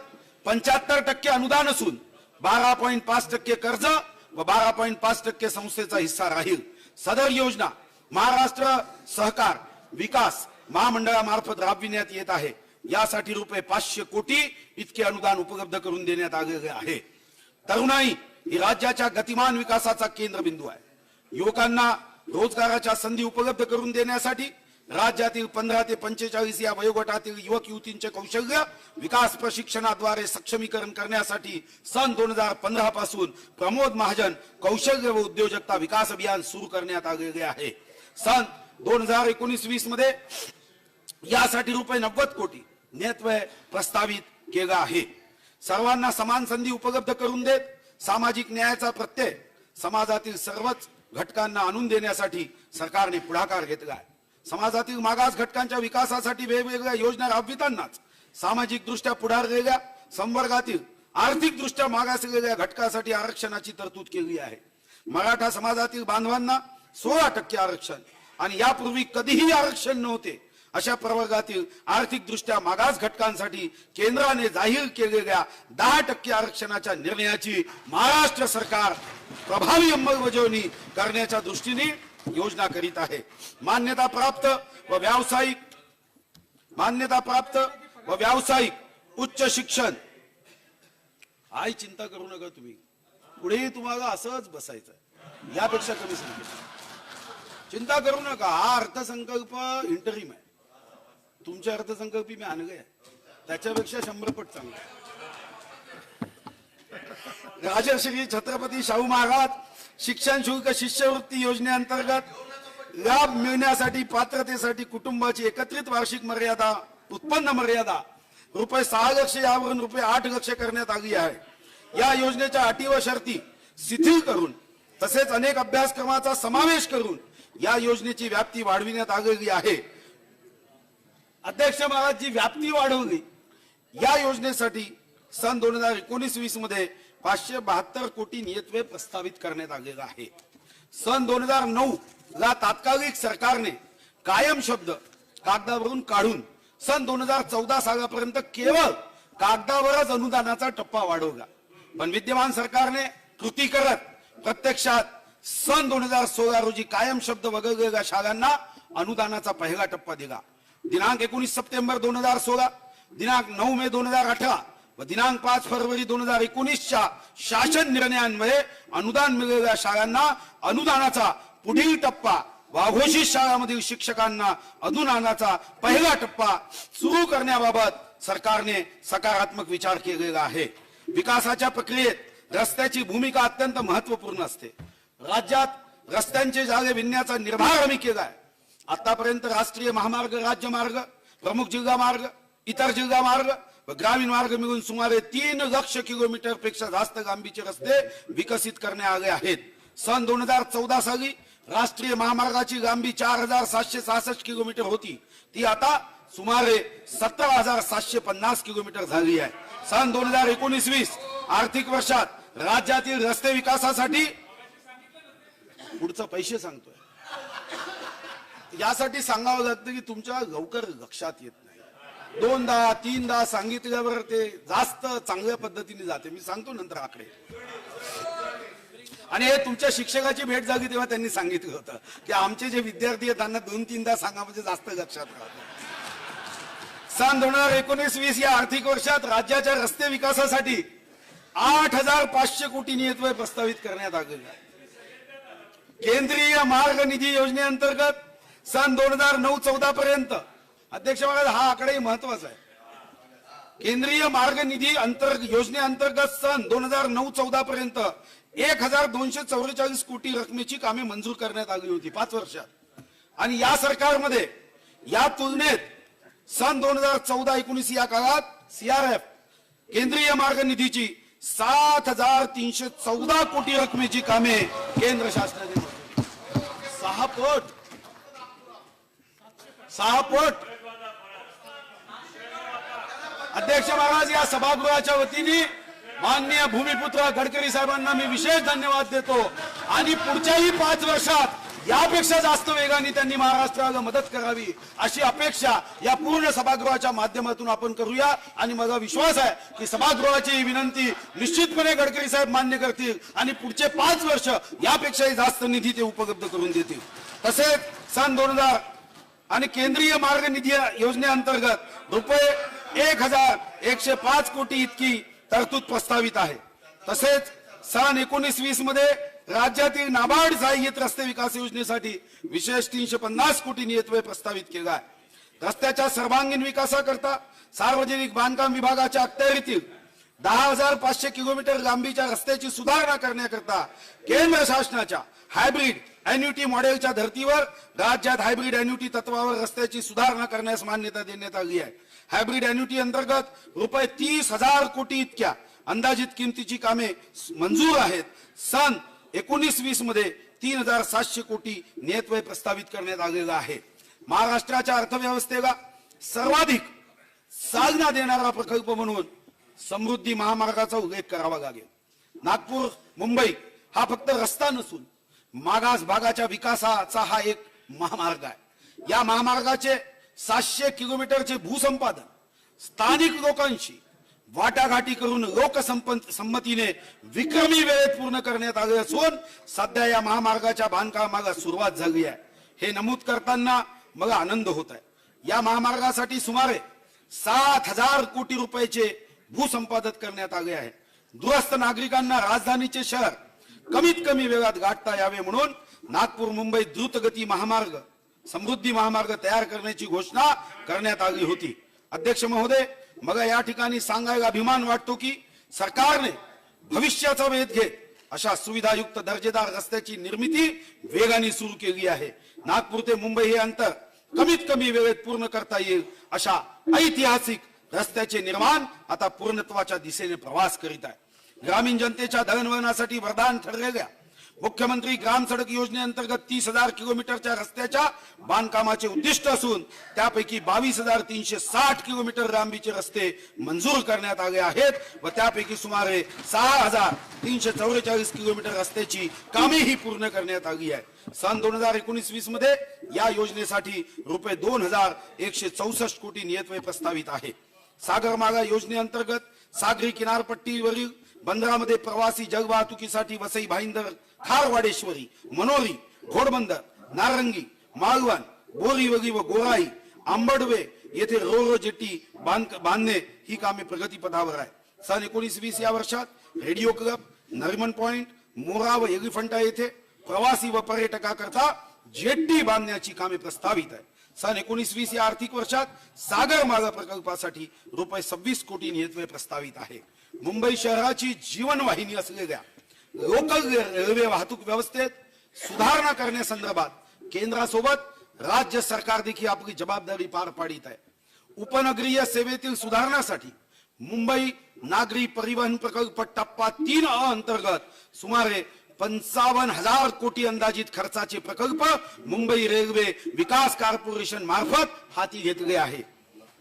75% अनुदान असून 12.5% कर्ज व 12.5% संस्थेचा हिस्सा राहील. सदर योजना महाराष्ट्र सहकार विकास महामंडळामार्फत राबविण्यात येत आहे. यासाठी रुपये 500 कोटी इतके अनुदान उपलब्ध करून देण्यात आलेले आहे. तरुणाई ही राज्याच्या गतिमान विकासाचा केंद्रबिंदू आहे. युवकांना रोजगाराच्या संधी उपलब्ध करून देण्यासाठी राज्यातील 15 ते 45 या वयोगटातील युवक युवतींचे कौशल्य विकास प्रशिक्षणाद्वारे सक्षमीकरण करण्यासाठी सन 2015 पासून प्रमोद महाजन कौशल्य व उद्योजकता विकास अभियान सुरू करण्यात आलेले आहे. सन 2019-20 मध्ये यासाठी रुपये 90 कोटी नियत व्यय प्रस्तावित केला आहे. सर्वांना समान संधी उपलब्ध करून देत सामाजिक न्यायाचा प्रत्यय समाजातील सर्वच घटकांना आणून देण्यासाठी सरकारने पुढाकार घेतला आहे. समाजातील मागास घटकांच्या विकासासाठी वेगवेगळ्या योजना राबवितानाच सामाजिक दृष्ट्या पुढारलेल्या संवर्गातील आर्थिक दृष्ट्या मागासलेल्या घटकासाठी आरक्षणाची तरतूद केली आहे. मराठा समाजातील बांधवांना 16% आरक्षण आणि यापूर्वी कधीही आरक्षण नव्हते अशा प्रवर्गातील आर्थिक दृष्ट्या मागास घटकांसाठी केंद्राने जाहीर केलेल्या 10% आरक्षणाच्या निर्णयाची महाराष्ट्र सरकार प्रभावी अंमलबजावणी करण्याच्या दृष्टीने योजना करीत आहे. मान्यता प्राप्त व व्यावसायिक उच्च शिक्षण आई चिंता करू नका तुम्ही पुढेही तुम्हाला असंच बसायचं यापेक्षा कमी संख्या चिंता करू नका. हा अर्थसंकल्प इंटरिम आहे. तुमच्या अर्थसंकल्पी मी आणले त्याच्यापेक्षा 100 पट चांगला. राजश्री छत्रपती शाहू महाराज शिक्षण शुल्क शिष्यवृत्ती योजनेअंतर्गत लाभ मिळण्यासाठी पात्रतेसाठी कुटुंबाची एकत्रित वार्षिक मर्यादा उत्पन्न मर्यादा रुपये 6 लक्ष यावरून रुपये 8 लक्ष करण्यात आली आहे. या योजनेच्या अटी व शर्ती शिथिल करून तसेच अनेक अभ्यासक्रमाचा समावेश करून या योजनेची व्याप्ती वाढविण्यात आलेली आहे. अध्यक्ष महाराज जी व्याप्ती वाढवली या योजनेसाठी सन 2019-20 मध्ये 572 कोटी नियतव्यय प्रस्तावित करण्यात आलेला आहे. सन 2009 ला तात्कालिक सरकारने कायम शब्द कागदावरून काढून सन 2014 सालापर्यंत केवळ कागदावरच अनुदानाचा टप्पा वाढवला. पण विद्यमान सरकारने कृती करत प्रत्यक्षात सन 2016 रोजी कायम शब्द वगळलेल्या शाळांना अनुदानाचा पहिला टप्पा दिला. दिनांक 19 सप्टेंबर 2016, दिनांक 9 मे 2018 व दिनांक 5 फरवरी 2019च्या शासन निर्णयान्वये अनुदान मिळालेल्या शाळांना अनुदानाचा पुढील टप्पा वाघोषित शाळांमधील शिक्षकांना अनुदानाचा पहिला टप्पा सुरू करण्याबाबत सरकारने सकारात्मक विचार केलेला आहे। विकासाच्या प्रक्रियेत रस्त्याची भूमिका अत्यंत महत्वपूर्ण असते। राज्यात रस्त्यांचे जाळे विणण्याचा निर्धार आम्ही केलाय। आतापर्यंत राष्ट्रीय महामार्ग, राज्य मार्ग, प्रमुख जिल्हा मार्ग, इतर जिल्हा मार्ग व ग्रामीण मार्ग मिळून सुमारे 3 लाख किलोमीटर पेक्षा जास्त लांबीचे रस्ते विकसित करण्यात आले आहेत। सन 2014 साली राष्ट्रीय महामार्गाची लांबी 4766 किलोमीटर होती, ती आता सुमारे 17,750 किलोमीटर झाली आहे। सन 2019-20 आर्थिक वर्षात राज्यातील रस्ते विकासासाठी पुढचं पैसे सांगतोय, यासाठी सांगावं लागतं की तुमच्या लवकर लक्षात येत नाही। 2दा-3दा सांगितल्यावर ते जास्त चांगल्या पद्धतीने जाते। मी सांगतो नंतर आकडे। आणि हे तुमच्या शिक्षकाची भेट झाली तेव्हा त्यांनी सांगितलं होतं की आमचे जे विद्यार्थी आहेत त्यांना 2-3दा सांगा म्हणजे जास्त लक्षात राहतं। सन 2019-20 या आर्थिक वर्षात राज्याच्या रस्ते विकासासाठी 8,500 कोटी नियतव्यय प्रस्तावित करण्यात आलेले आहे। केंद्रीय मार्ग निधी योजनेअंतर्गत सन 2009-14 पर्यंत, अध्यक्ष महाराज हा आकडाही महत्वाचा आहे, केंद्रीय मार्ग निधी योजनेअंतर्गत सन 2009-14 पर्यंत 1,244 कोटी रकमेची कामे मंजूर करण्यात आली होती 5 वर्षात। आणि या सरकारमध्ये या तुलनेत सन 2014-19 या काळात सीआरएफ केंद्रीय मार्ग निधीची 7,314 कोटी रकमेची कामे केंद्र शासनाने 6 पट। अध्यक्ष महाराज, या सभागृहाच्या वतीने माननीय भूमिपुत्र गडकरी साहेबांना मी विशेष धन्यवाद देतो आणि पुढच्याही 5 वर्षात यापेक्षा जास्त वेगाने त्यांनी महाराष्ट्राला मदत करावी अशी अपेक्षा या पूर्ण सभागृहाच्या माध्यमातून आपण करूया। आणि मला विश्वास आहे की सभागृहाची ही विनंती निश्चितपणे गडकरी साहेब मान्य करतील आणि पुढचे 5 वर्ष यापेक्षाही जास्त निधी ते उपलब्ध करून देतील। तसेच सन 2000 आणि केंद्रीय मार्ग निधी योजनेअंतर्गत रुपये 1,105 कोटी इतकी तरतूद प्रस्तावित आहे। तसेच सन 19-20 मध्ये राज्यातील नाबार्ड सहाय्यित रस्ते विकास योजनेसाठी विशेष 350 कोटी नियतव्यय प्रस्तावित केला आहे। रस्त्याच्या सर्वांगीण विकासाकरता सार्वजनिक बांधकाम विभागाच्या अखत्यारीतील 10,500 किलोमीटर लांबीच्या रस्त्याची सुधारणा करण्याकरता केंद्र शासनाच्या हायब्रिड एन्युटी मॉडेलच्या धर्तीवर राज्यात हायब्रिड एन्युटी तत्वावर रस्त्याची सुधारणा करण्यास मान्यता देण्यात आली आहे। हायब्रिड एन्युटी अंतर्गत रुपये 30,000 कोटी इतक्या अंदाजित किमतीची कामे मंजूर आहेत। सन 19-20 मध्ये 3,700 कोटी नियतव्यय प्रस्तावित करण्यात आलेला आहे। महाराष्ट्राच्या अर्थव्यवस्थेला सर्वाधिक चालना देणारा प्रकल्प म्हणून समृद्धी महामार्गाचा उल्लेख करावा लागेल। नागपूर मुंबई हा फक्त रस्ता नसून मागास भागाच्या विकासाचा हा एक महामार्ग आहे। या महामार्गाचे 700 किलोमीटरचे भूसंपादन स्थानिक लोकांशी वाटाघाटी करून लोकसंमतीने विक्रमी वेळेत पूर्ण करण्यात आले असून सध्या या महामार्गाच्या बांधकामाला सुरुवात झाली आहे। हे नमूद करताना मला आनंद होत आहे। या महामार्गासाठी सुमारे 7,000 कोटी रुपयाचे भूसंपादन करण्यात आले आहे। दूरस्थ नागरिकांना राजधानीचे शहर कमीत कमी वेगात गाठता यावे म्हणून नागपूर मुंबई द्रुतगती महामार्ग समृद्धी महामार्ग तयार करण्याची घोषणा करण्यात आली होती। अध्यक्ष महोदय, मला या ठिकाणी सांगायला अभिमान वाटतो की सरकारने भविष्याचा वेध घेत अशा सुविधायुक्त दर्जेदार रस्त्याची निर्मिती वेगाने सुरू केली आहे। नागपूर ते मुंबई हे अंतर कमीत कमी वेळेत पूर्ण करता येईल अशा ऐतिहासिक रस्त्याचे निर्माण आता पूर्णत्वाच्या दिशेने प्रवास करीत आहे। ग्रामीण जनतेच्या दळणवळणासाठी वरदान ठरलेल्या मुख्यमंत्री ग्राम सडक योजनेअंतर्गत 30,000 किलोमीटरच्या रस्त्याच्या बांधकामाचे उद्दिष्ट असून त्यापैकी 22,360 किलोमीटर लांबीचे रस्ते मंजूर करण्यात आले आहेत व त्यापैकी सुमारे 6,344 किलोमीटर रस्त्याची कामेही पूर्ण करण्यात आली आहे। सन 2019-20 मध्ये या योजनेसाठी रुपये 2,164 कोटी नियतव्यय प्रस्तावित आहे। सागरमाला योजनेअंतर्गत सागरी किनारपट्टीवरील बंदरामध्ये प्रवासी जलवाहतुकीसाठी वसई भाईंदर खारवाडेश्वरी मनोरी घोडबंदर नारंगी मालवण बोरीवली व गोराई आंबडवे येथे रो जेट्टी बांधणे ही कामे प्रगतीपथावर आहे। सन 19-20 या वर्षात रेडिओ क्लब, नरिमन पॉइंट, मोरा व एलिफंटा येथे प्रवासी व पर्यटकाकरता जेट्टी बांधण्याची कामे प्रस्तावित आहे. सन 19-20 या आर्थिक वर्षात सागर मार्ग प्रकल्पासाठी रुपये 26 कोटी नियतव्यय प्रस्तावित आहे. मुंबई शहराची जीवनवाहिनी असलेल्या लोकल रेल्वे वाहतूक व्यवस्थेत सुधारणा करण्यासंदर्भात केंद्रासोबत राज्य सरकार देखील आपली जबाबदारी पार पाडित आहे. उपनगरीय सेवेतील सुधारणासाठी मुंबई नागरी परिवहन प्रकल्प टप्पा 3 अंतर्गत सुमारे 55,000 कोटी अंदाजित खर्चाचे प्रकल्प मुंबई रेल्वे विकास कॉर्पोरेशन मार्फत हाती घेतले आहे.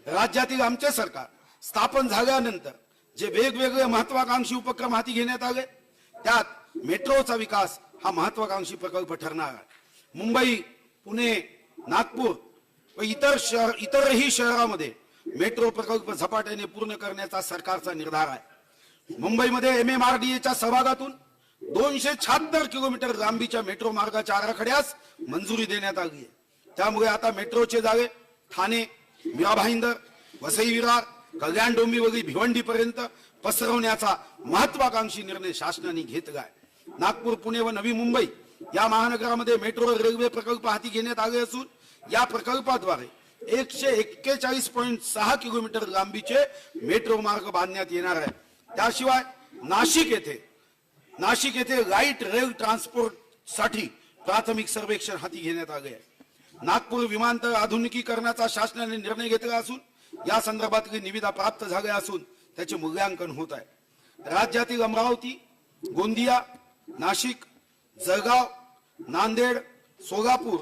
राज्यातील आमचे सरकार स्थापन झाल्यानंतर जे वेगवेगळे महत्वाकांक्षी उपक्रम हाती घेण्यात आले त्यात मेट्रोचा विकास हा महत्वाकांक्षी प्रकल्प ठरणार आहे. मुंबई, पुणे, नागपूर व इतरही शहरांमध्ये मेट्रो प्रकल्प झपाट्याने पूर्ण करण्याचा सरकारचा निर्धार आहे. मुंबईमध्ये MMRDAच्या सहभागातून 276 किलोमीटर लांबीच्या मेट्रो मार्गाच्या आराखड्यास मंजुरी देण्यात आली आहे. त्यामुळे आता मेट्रोचे जाळे ठाणे, मीरा भाईंदर, वसई विरार, कल्याण डोंबिवली, भिवंडी पर्यंत पसरवण्याचा महत्वाकांक्षी निर्णय शासनाने घेतला आहे. नागपूर, पुणे व नवी मुंबई या महानगरामध्ये मेट्रो रेल्वे प्रकल्प हाती घेण्यात आले असून या प्रकल्पाद्वारे 141.6 किलोमीटर लांबीचे मेट्रो मार्ग बांधण्यात येणार आहे. त्याशिवाय नाशिक येथे लाईट रेल ट्रान्सपोर्ट साठी प्राथमिक सर्वेक्षण हाती घेण्यात आले आहे. नागपूर विमानतळ आधुनिकीकरणाचा शासनाने निर्णय घेतला असून या संदर्भातली निविदा प्राप्त झाल्या असून त्याचे मूल्यांकन होत आहे. राज्यातील अमरावती, गोंदिया, नाशिक, जळगाव, नांदेड, सोलापूर,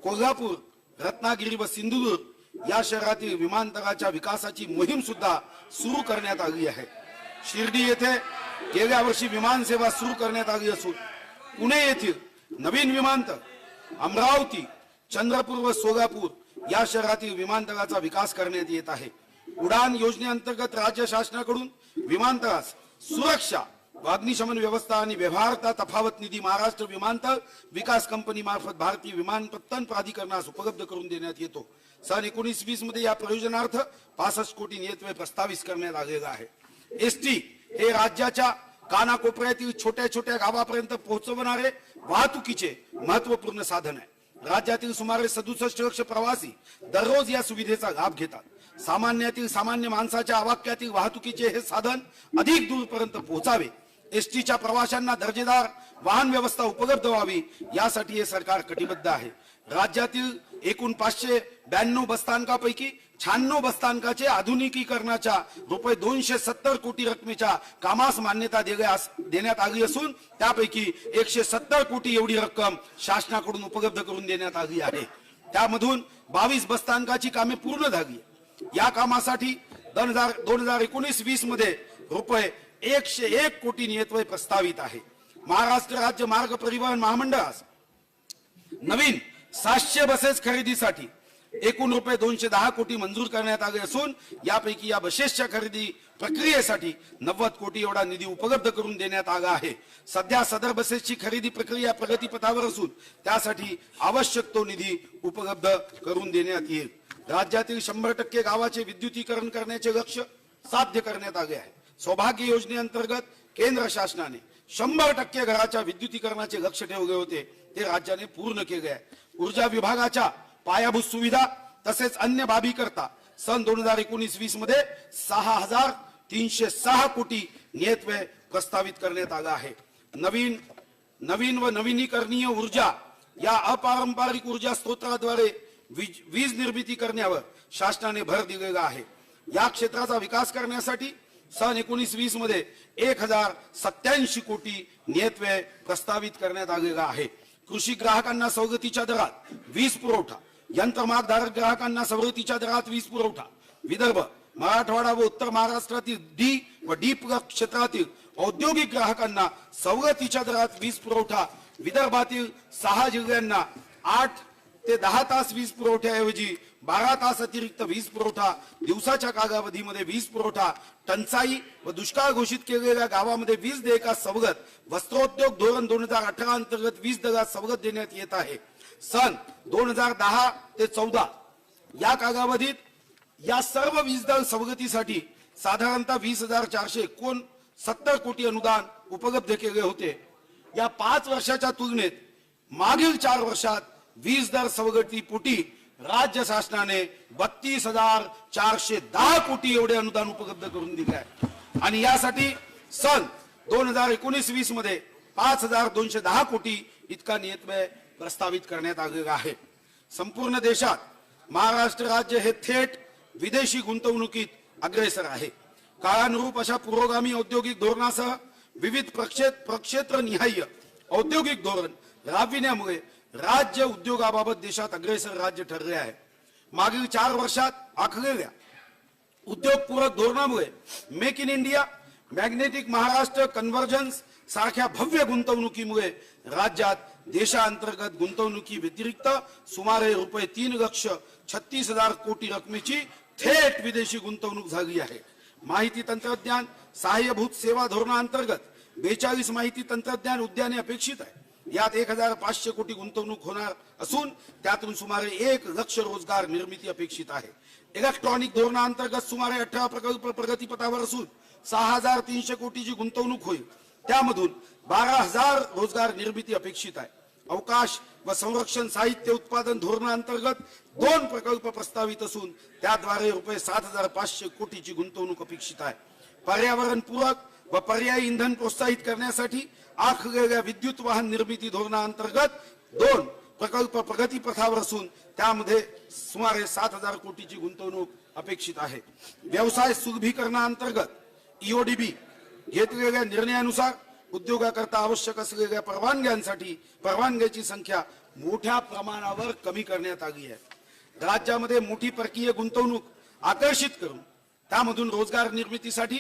कोल्हापूर, रत्नागिरी व सिंधुदुर्ग या शहरातील विमानतळाच्या विकासाची मोहीम सुद्धा सुरू करण्यात आली आहे. शिर्डी येथे गेल्या वर्षी विमान सेवा सुरू करण्यात आली असून पुणे येथील नवीन विमानतळ, अमरावती, चंद्रपूर व सोलापूर या शहरातील विमानतळाचा विकास करण्यात येत आहे. उडान योजनेअंतर्गत राज्य शासनाकडून विमानतळास सुरक्षा, अग्निशमन व्यवस्था आणि व्यवहारता तफावत निधी महाराष्ट्र विमानतळ विकास कंपनी मार्फत भारतीय विमानपत्तन प्राधिकरणास उपलब्ध करून देण्यात येतो. सन 19-20 मध्ये या प्रयोजनार्थ 65 कोटी नियतव्यय प्रस्तावित करण्यात आलेला आहे. एसटी हे राज्याच्या कानाकोपऱ्यातील छोट्या छोट्या गावापर्यंत पोहोचवणारे वाहतुकीचे महत्वपूर्ण साधन आहे. राज्यातील सुमारे 67 लक्ष प्रवासी दररोज या सुविधेचा लाभ घेतात. सामान्यातील सामान्य माणसाच्या आवाक्यातील वाहतुकीचे हे साधन अधिक दूरपर्यंत पोहोचावे, एसटीच्या प्रवाशांना दर्जेदार वाहन व्यवस्था उपलब्ध व्हावी यासाठी हे सरकार कटिबद्ध आहे. राज्यातील एकूण 592 बसस्थानकापैकी 96 बसस्थानकाचे आधुनिकीकरणाच्या रुपये 270 कोटी रकमेच्या कामास मान्यता देण्यात आली असून त्यापैकी 170 कोटी एवढी रक्कम शासनाकडून उपलब्ध करून देण्यात आली आहे. त्यामधून 22 बसस्थानकाची कामे पूर्ण झाली. या कामासाठी 2019-20 मध्ये रुपये 101 कोटी नियतव्यय प्रस्तावित आहे. महाराष्ट्र राज्य मार्ग परिवहन महामंडळास नवीन 700 बसेस खरेदीसाठी एकूण रुपये 210 कोटी मंजूर करण्यात आले असून यापैकी या बसेसच्या खरेदी प्रक्रियेसाठी 90 कोटी एवढा निधी उपलब्ध करून देण्यात आला आहे. सध्या सदर बसेसची खरेदी प्रक्रिया प्रगतीपथावर असून त्यासाठी आवश्यक तो निधी उपलब्ध करून देण्यात येईल. राज्यातील 100% गावाचे विद्युतीकरण करण्याचे लक्ष्य साध्य करण्यात आले आहे. सौभाग्य योजनेअंतर्गत केंद्र शासनाने 100% घराच्या विद्युतीकरणाचे लक्ष्य ठेवले होते ते राज्याने पूर्ण केले आहे. ऊर्जा विभागाच्या पायाभूत सुविधा तसेच अन्य बाबी करता सन 2019-20 मध्ये 6,306 कोटी नियतव्यय प्रस्तावित करण्यात आला आहे. नवीन व नवीनीकरणीय ऊर्जा या अपारंपरिक ऊर्जा स्त्रोताद्वारे वीज निर्मिती करण्यावर शासनाने भर दिलेला आहे. या क्षेत्राचा विकास करण्यासाठी सन 19-20 मध्ये 1,087 कोटी नियतव्यय प्रस्तावित करण्यात आलेला आहे. कृषी ग्राहकांना सवलतीच्या दरात वीज पुरवठा, यंत्रमागधारक ग्राहकांना सवलतीच्या दरात वीज पुरवठा, विदर्भ, मराठवाडा व उत्तर महाराष्ट्रातील डी व डी प्लस क्षेत्रातील औद्योगिक ग्राहकांना सवलतीच्या दरात वीज पुरवठा, विदर्भातील 6 जिल्ह्यांना 8 ते 10 तास वीज पुरवठ्याऐवजी 12 तास अतिरिक्त वीज पुरवठा, दिवसाच्या कालावधीमध्ये वीज पुरवठा, टंचाई व दुष्काळ घोषित केलेल्या गावामध्ये वीज देयकात सवलत, वस्त्रोद्योग धोरण 2018 अंतर्गत वीज दरात सवलत देण्यात येत आहे. सन 2010 ते 14 या कालावधीत या सर्व वीज दर सवलतीसाठी साधारणतः 20,469 कोटी अनुदान उपलब्ध केले होते. या 5 वर्षाच्या तुलनेत मागील 4 वर्षात वीज दर सवलतीपोटी राज्य शासनाने 32,410 कोटी एवढे अनुदान उपलब्ध करून दिले आहे. आणि यासाठी सन 2019-20 मध्ये 5,210 कोटी इतका नियतव्यय प्रस्तावित करण्यात आलेला आहे. संपूर्ण देशात महाराष्ट्र राज्य हे थेट विदेशी गुंतवणुकीत अग्रेसर आहे. काळानुरूप अशा पुरोगामी औद्योगिक धोरणासह विविध प्रक्षेत्रनिहाय औद्योगिक धोरण राबविण्यामुळे राज्य उद्योगाबाबत देशात अग्रेसर राज्य ठरले आहे. मागील 4 वर्षात आखलेल्या उद्योगपूरक धोरणामुळे make in India, magnetic Maharashtra convergence सारख्या भव्य गुंतवणुकीमुळे राज्यात देशांतर्गत गुंतवणुकी व्यतिरिक्त सुमारे रुपये 3,36,000 कोटी रकमेची थेट विदेशी गुंतवणूक झाली आहे. माहिती तंत्रज्ञान सहाय्यभूत सेवा धोरणांतर्गत 42 माहिती तंत्रज्ञान उद्याने अपेक्षित आहे. यात 1,500 कोटी गुंतवणूक होणार असून त्यातून सुमारे 1,00,000 रोजगार निर्मिती अपेक्षित आहे. इलेक्ट्रॉनिक धोरणांतर्गत सुमारे 18 प्रकल्प प्रगतीपथावर असून 6,300 कोटीची गुंतवणूक होईल. त्यामधून 12,000 रोजगार निर्मिती अपेक्षित आहे. अवकाश व संरक्षण साहित्य उत्पादन धोरणांतर्गत 2 प्रकल्प प्रस्तावित असून त्याद्वारे रुपये 7,500 कोटीची गुंतवणूक अपेक्षित आहे. पर्यावरण पूरक व पर्यायी इंधन प्रोत्साहित करण्यासाठी आखलेल्या विद्युत वाहन निर्मिती धोरणांतर्गत 2 प्रकल्प प्रगतीपथावर असून त्यामध्ये सुमारे 7,000 कोटीची गुंतवणूक अपेक्षित आहे. व्यवसाय सुलभीकरणांतर्गत ईओडीबी घेतलेल्या निर्णयानुसार उद्योगाकरता आवश्यक असलेल्या परवानग्याची संख्या मोठ्या प्रमाणावर कमी करण्यात आली आहे. राज्यामध्ये मोठी परकीय गुंतवणूक आकर्षित करून त्यामधून रोजगार निर्मितीसाठी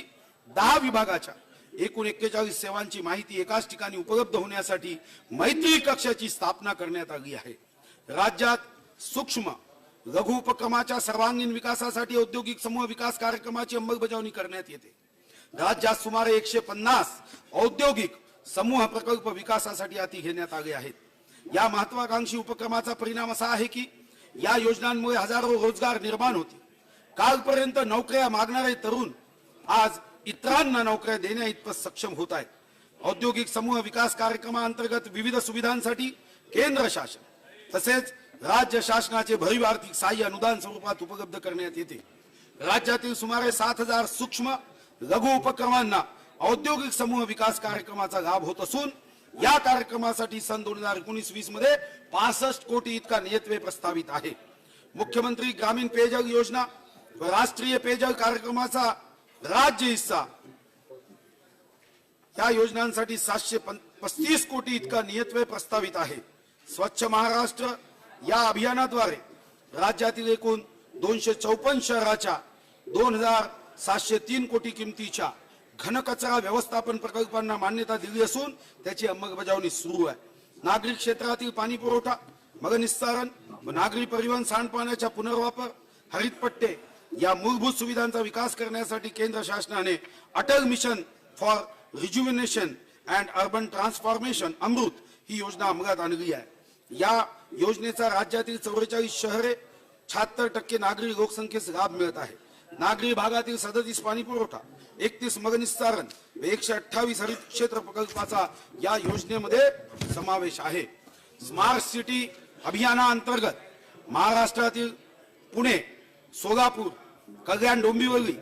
10 विभागाच्या एकूण 41 सेवांची माहिती एकाच ठिकाणी उपलब्ध होण्यासाठी मैत्री कक्षाची स्थापना करण्यात आली आहे. राज्यात सूक्ष्म लघु उपक्रमाच्या सर्वांगीण विकासासाठी औद्योगिक समूह विकास कार्यक्रमाची अंमलबजावणी करण्यात येते. राज्यात सुमारे 150 औद्योगिक समूह प्रकल्प विकासासाठी हाती घेण्यात आले आहेत. या महत्वाकांक्षी उपक्रमाचा परिणाम असा आहे की या योजनांमुळे हजारो रोजगार निर्माण होतील. कालपर्यंत नोकऱ्या मागणारे तरुण आज इतरांना नोकऱ्या देण्या इतपत सक्षम होत आहेत. औद्योगिक समूह विकास कार्यक्रमांतर्गत विविध सुविधांसाठी केंद्र शासन तसेच राज्य शासनाचे भरीव आर्थिक सहाय्य अनुदान स्वरूपात उपलब्ध करण्यात येते. राज्यातील सुमारे 7,000 सूक्ष्म लघु उपक्रमांना औद्योगिक समूह विकास कार्यक्रमाचा लाभ होत असून या कार्यक्रमासाठी सन 2019-20 मध्ये 65 कोटी इतका नियतव्यय प्रस्तावित आहे. मुख्यमंत्री ग्रामीण पेयजल योजना व राष्ट्रीय पेयजल कार्यक्रमाचा राज्य हिस्सा या योजनांसाठी 735 कोटी इतका नियतव्यय प्रस्तावित आहे. स्वच्छ महाराष्ट्र या अभियानाद्वारे राज्यातील एकूण 254 शहराच्या 2,703 कोटी किमतीच्या घनकचरा व्यवस्थापन प्रकल्पांना मान्यता दिली असून त्याची अंमलबजावणी सुरू आहे. नागरी क्षेत्रातील पाणी पुरवठा, मलनिस्सारण व नागरी परिवहन, सांडपाण्याचा पुनर्वापर, हरित पट्टे या मूलभूत सुविधांचा विकास करण्यासाठी केंद्र शासनाने Atal mission for rejuvenation and urban transformation AMRUT ही योजना अंमलात आणली आहे. या योजनेचा राज्यातील 44 शहरे 76% नागरी लोकसंख्येस लाभ मिळत आहे. नागरी भागातील 37 पाणी पुरवठा, 31 मलनिस्सारण व 128 हरित क्षेत्र प्रकल्पाचा या योजनेमध्ये समावेश आहे. स्मार्ट सिटी अभियानाअंतर्गत महाराष्ट्रातील पुणे, सोलापूर, कल्याण, डोंबिवली,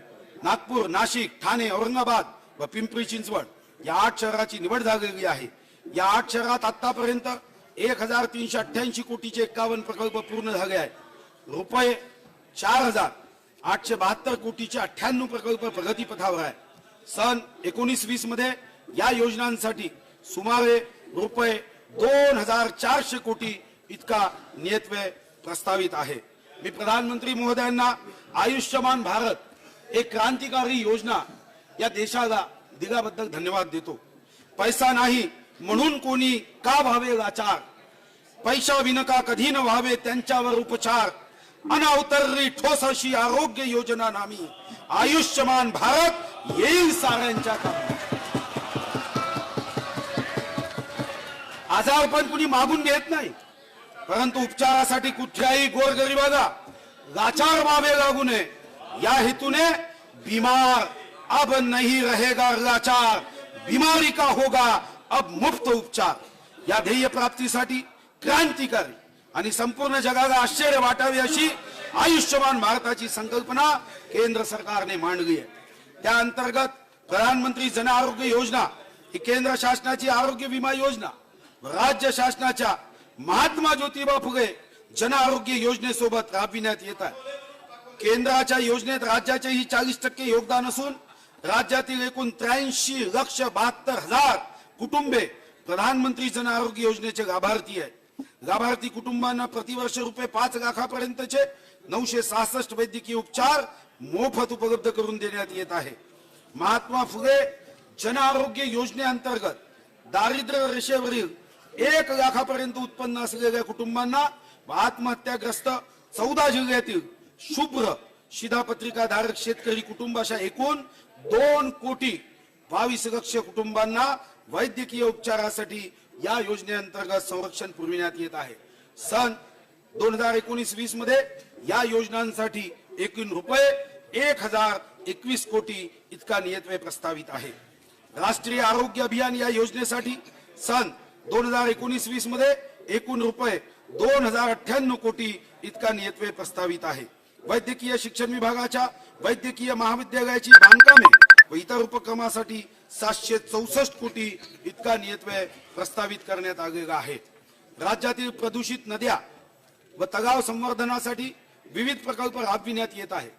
नागपूर, नाशिक, ठाणे, औरंगाबाद व पिंपरी चिंचवड या 8 शहराची निवड झालेली आहे. या 8 शहरात आतापर्यंत 1,388 कोटीचे 51 प्रकल्प पूर्ण झाले आहेत. रुपये 4,872 कोटीचे 98 प्रकल्प प्रगतीपथावर आहे. सन 19-20 मध्ये या योजनांसाठी सुमारे रुपये 2,400 कोटी इतका नियतव्यय प्रस्तावित आहे. मी प्रधानमंत्री महोदयांना आयुष्यमान भारत एक क्रांतिकारी योजना या देशाला दिल्याबद्दल धन्यवाद देतो. पैसा नाही म्हणून कोणी का व्हावे लाचार, पैसा विनका कधी न व्हावे त्यांच्यावर उपचार, अनावतरली ठोस अशी आरोग्य योजना नामी, आयुष्यमान भारत येईल साऱ्यांच्या कामी. आजारपण कुणी मागून घेत नाही, परंतु उपचारासाठी कुठल्याही गोरगरिबाला लाचार व्हावे लागू नये या हेतूने बीमार अब नहीं रहेगा लाचार, बीमारी का होगा अब मुफ्त उपचार. या ध्येय प्राप्तीसाठी क्रांतिकारी आणि संपूर्ण जगाला आश्चर्य वाटावे अशी आयुष्यमान भारताची संकल्पना केंद्र सरकारने मांडली आहे. त्या अंतर्गत प्रधानमंत्री जन आरोग्य योजना ही केंद्र शासनाची आरोग्य विमा योजना राज्य शासनाच्या महात्मा ज्योतिबा फुले जन आरोग्य योजनेसोबत राबविण्यात येत आहे. केंद्राच्या योजनेत राज्याचेही 40% योगदान असून राज्यातील एकूण 83,72,000 कुटुंबे प्रधानमंत्री जन आरोग्य योजनेचे लाभार्थी आहेत. लाभार्थी कुटुंबांना प्रतिवर्ष रुपये 5 लाखापर्यंतचे 966 वैद्यकीय उपचार मोफत उपलब्ध करून देण्यात येत आहे. महात्मा फुले जन आरोग्य योजनेअंतर्गत दारिद्र्य रेषेवरील 1 लाखापर्यंत उत्पन्न असलेल्या कुटुंबांना आत्महत्याग्रस्त 14 जिल्ह्यातील शुभ्र शिधापत्रिकाधारक शेतकरी कुटुंबाच्या एकूण 2,22,00,000 कुटुंबांना वैद्यकीय उपचारासाठी या योजनेअंतर्गत संरक्षण पुरविण्यात येत आहे. सन 2019-20 मध्ये या योजनांसाठी एकूण रुपये 1,021 कोटी इतका नियतव्यय प्रस्तावित आहे. राष्ट्रीय आरोग्य अभियान या योजनेसाठी सन 2019-20 मध्ये एकूण रुपये 2,098 कोटी इतका नियतव्यय प्रस्तावित आहे. वैद्यकीय शिक्षण विभागाच्या वैद्यकीय महाविद्यालयाची बांधकामे व इतर उपक्रमासाठी 764 कोटी इतका नियतव्यय प्रस्तावित करण्यात आलेला आहे. राज्यातील प्रदूषित नद्या व तलाव संवर्धनासाठी विविध प्रकल्प राबविण्यात येत आहे.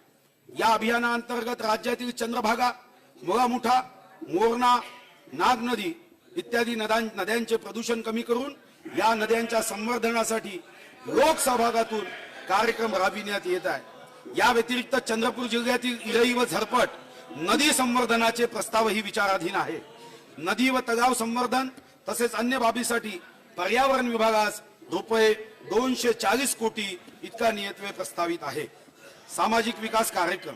या अभियानाअंतर्गत राज्यातील चंद्रभागा, मुळामुठा, मोरणा, नाग नदी इत्यादी नद्यांचे प्रदूषण कमी करून या नद्यांच्या संवर्धनासाठी लोकसहभागातून कार्यक्रम राबविण्यात येत आहे. या व्यतिरिक्त चंद्रपूर जिल्ह्यातील इरई व झरपट नदी संवर्धनाचे प्रस्तावही विचाराधीन आहे. नदी व तलाव संवर्धन तसेच अन्य बाबीसाठी पर्यावरण विभागास रुपये 240 कोटी इतका नियतव्यय प्रस्तावित आहे. सामाजिक विकास कार्यक्रम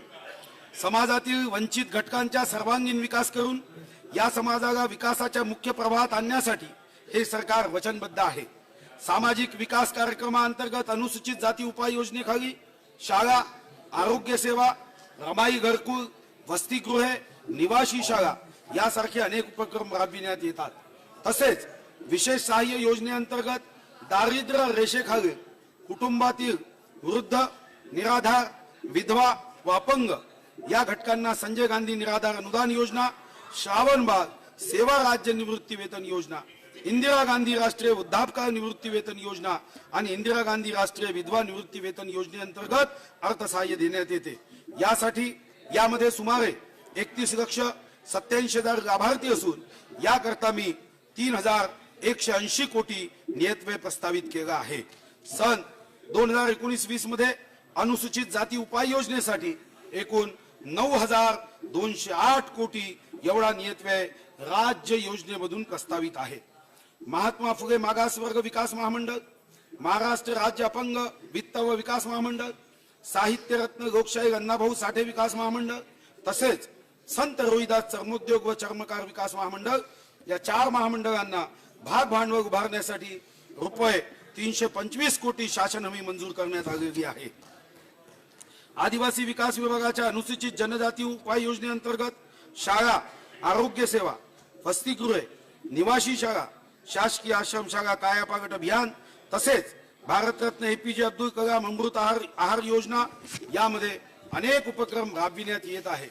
समाजातील वंचित घटकांच्या सर्वांगीण विकास करून या समाजाला विकासाच्या मुख्य प्रवाहात आणण्यासाठी हे सरकार वचनबद्ध आहे. सामाजिक विकास कार्यक्रमाअंतर्गत अनुसूचित जाती उपाय योजनेखाली शाळा, आरोग्य सेवा, रमाई घरकुल, वसतिगृहे, निवासी शाळा यासारखे अनेक उपक्रम राबविण्यात येतात. तसेच विशेष सहाय्य योजनेअंतर्गत दारिद्र्य रेषेखालील कुटुंबातील वृद्ध, निराधार, विधवा व अपंग या घटकांना संजय गांधी निराधार अनुदान योजना, श्रावणबाग सेवा राज्य निवृत्ती वेतन योजना, इंदिरा गांधी राष्ट्रीय वृद्धापकाळ निवृत्ती वेतन योजना आणि इंदिरा गांधी राष्ट्रीय विधवा निवृत्ती वेतन योजनेअंतर्गत अर्थसहाय्य देण्यात येते. यासाठी यामध्ये सुमारे 31,87,000 लाभार्थी असून याकरता मी 3,180 कोटी नियतव्यय प्रस्तावित केला आहे. सन 2019-20 मध्ये अनुसूचित जाती उपाय योजनेसाठी एकूण 9,208 कोटी एवढा नियतव्यय राज्य योजनेमधून प्रस्तावित आहे. महात्मा फुले मागासवर्ग विकास महामंडळ, महाराष्ट्र राज्य अपंग वित्त व विकास महामंडळ, साहित्यरत्न लोकशाही अण्णाभाऊ साठे विकास महामंडळ तसेच संत रोहिदास चर्मोद्योग व चर्मकार विकास महामंडळ या 4 महामंडळांना भाग भांडवल उभारण्यासाठी रुपये 325 कोटी शासन हमी मंजूर करण्यात आलेली आहे. आदिवासी विकास विभागाच्या अनुसूचित जनजाती उपाय योजनेअंतर्गत शाळा, आरोग्य सेवा, वसतिगृहे, निवासी शाळा, शासकीय आश्रमशाळा कायापालट अभियान तसेच भारतरत्न APJ अब्दुल कलाम अमृत आहार योजना यामध्ये अनेक उपक्रम राबविण्यात येत आहे.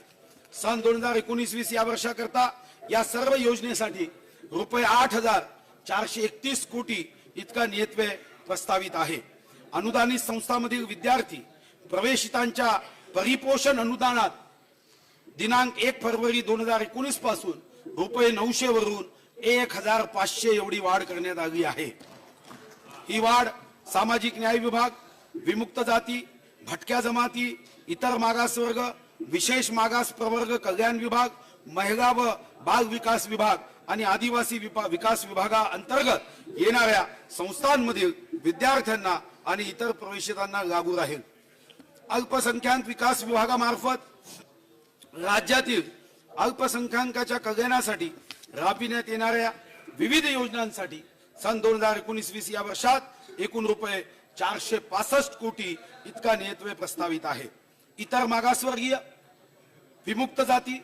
सन 2019-20 या वर्षाकरता या सर्व योजनेसाठी रुपये 8,431 कोटी इतका नियतव्यय प्रस्तावित आहे. अनुदानित संस्थांमधील विद्यार्थी प्रवेशितांच्या परिपोषण अनुदानात दिनांक 1 फरवरी 2019 पासून रुपये 900 वरून 1,500 एवढी वाढ करण्यात आली आहे. ही वाढ सामाजिक न्याय विभाग, विमुक्त जाती, भटक्या जमाती, इतर मागासवर्ग, विशेष मागास प्रवर्ग कल्याण विभाग, महिला व बाल विकास विभाग आणि आदिवासी विकास विभागाअंतर्गत येणाऱ्या संस्थांमधील विद्यार्थ्यांना आणि इतर प्रवेशितांना लागू राहील. अल्पसंख्याक विकास विभागामार्फत राज्यातील अल्पसंख्याकांच्या कल्याणासाठी राबविण्यात येणाऱ्या विविध योजनांसाठी सन 2019-20 या वर्षात एकूण रुपये 465 कोटी इतका नियतव्यय प्रस्तावित आहे. इतर मागासवर्गीय, विमुक्त जाती,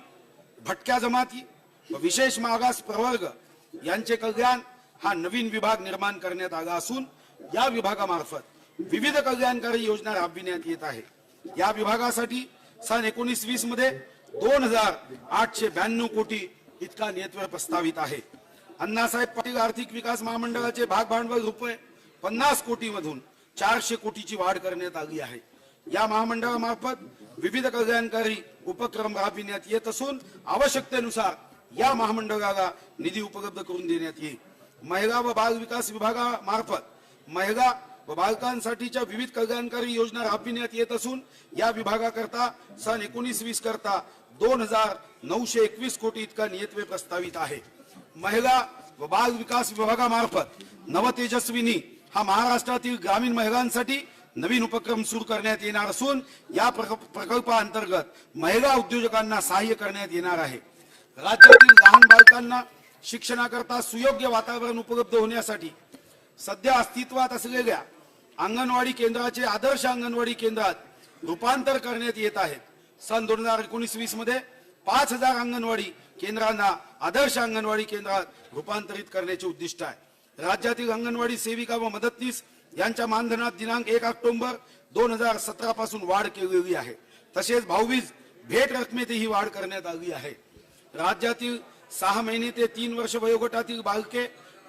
भटक्या जमाती व विशेष मागास प्रवर्ग यांचे कल्याण हा नवीन विभाग निर्माण करण्यात आला असून या विभागामार्फत विविध कल्याणकारी योजना राबविण्यात येत आहे। या विभागासाठी सन 19-20 मध्ये 2,892 कोटी इतका नियतव्यय प्रस्तावित आहे। अण्णासाहेब पाटील आर्थिक विकास महामंडळाचे भाग भांडवल रुपये 50 कोटी मधून 400 कोटीची वाढ करण्यात आली आहे। या महामंडळामार्फत विविध कल्याणकारी उपक्रम राबविण्यात येत असून आवश्यकतेनुसार या महामंडळाला निधी उपलब्ध करून देण्यात येईल। महिला व बाल विकास विभागामार्फत महिला व बालकांसाठीच्या विविध कल्याणकारी योजना राबविण्यात येत असून या विभागाकरता सन 19-20 करता 2,921 कोटी इतका नियतव्यय प्रस्तावित आहे। महिला व बाल विकास विभागामार्फत नवतेजस्विनी हा महाराष्ट्रातील ग्रामीण महिलांसाठी नवीन उपक्रम सुरू करण्यात येणार असून या प्रकल्पाअंतर्गत महिला उद्योजकांना सहाय्य करण्यात येणार आहे। राज्यातील लहान बालकांना शिक्षणाकरता सुयोग्य वातावरण उपलब्ध होण्यासाठी सध्या अस्तित्वात असलेल्या अंगणवाडी केंद्राचे आदर्श अंगणवाडी केंद्रात रूपांतर करण्यात येत आहे। सन 2019-20 मध्ये 5,000 अंगणवाडी केंद्रांना आदर्श अंगणवाडी केंद्रात रूपांतरित करण्याचे उद्दिष्ट आहे। राज्यातील अंगणवाडी सेविका व मदतनीस यांच्या मानधनात दिनांक 1 ऑक्टोबर 2017 पासून वाढ केलेली आहे। तसेच भाऊबीज भेट रकमेतही वाढ करण्यात आली आहे। राज्यातील 6 महिने ते 3 वर्ष वयोगटातील बालके,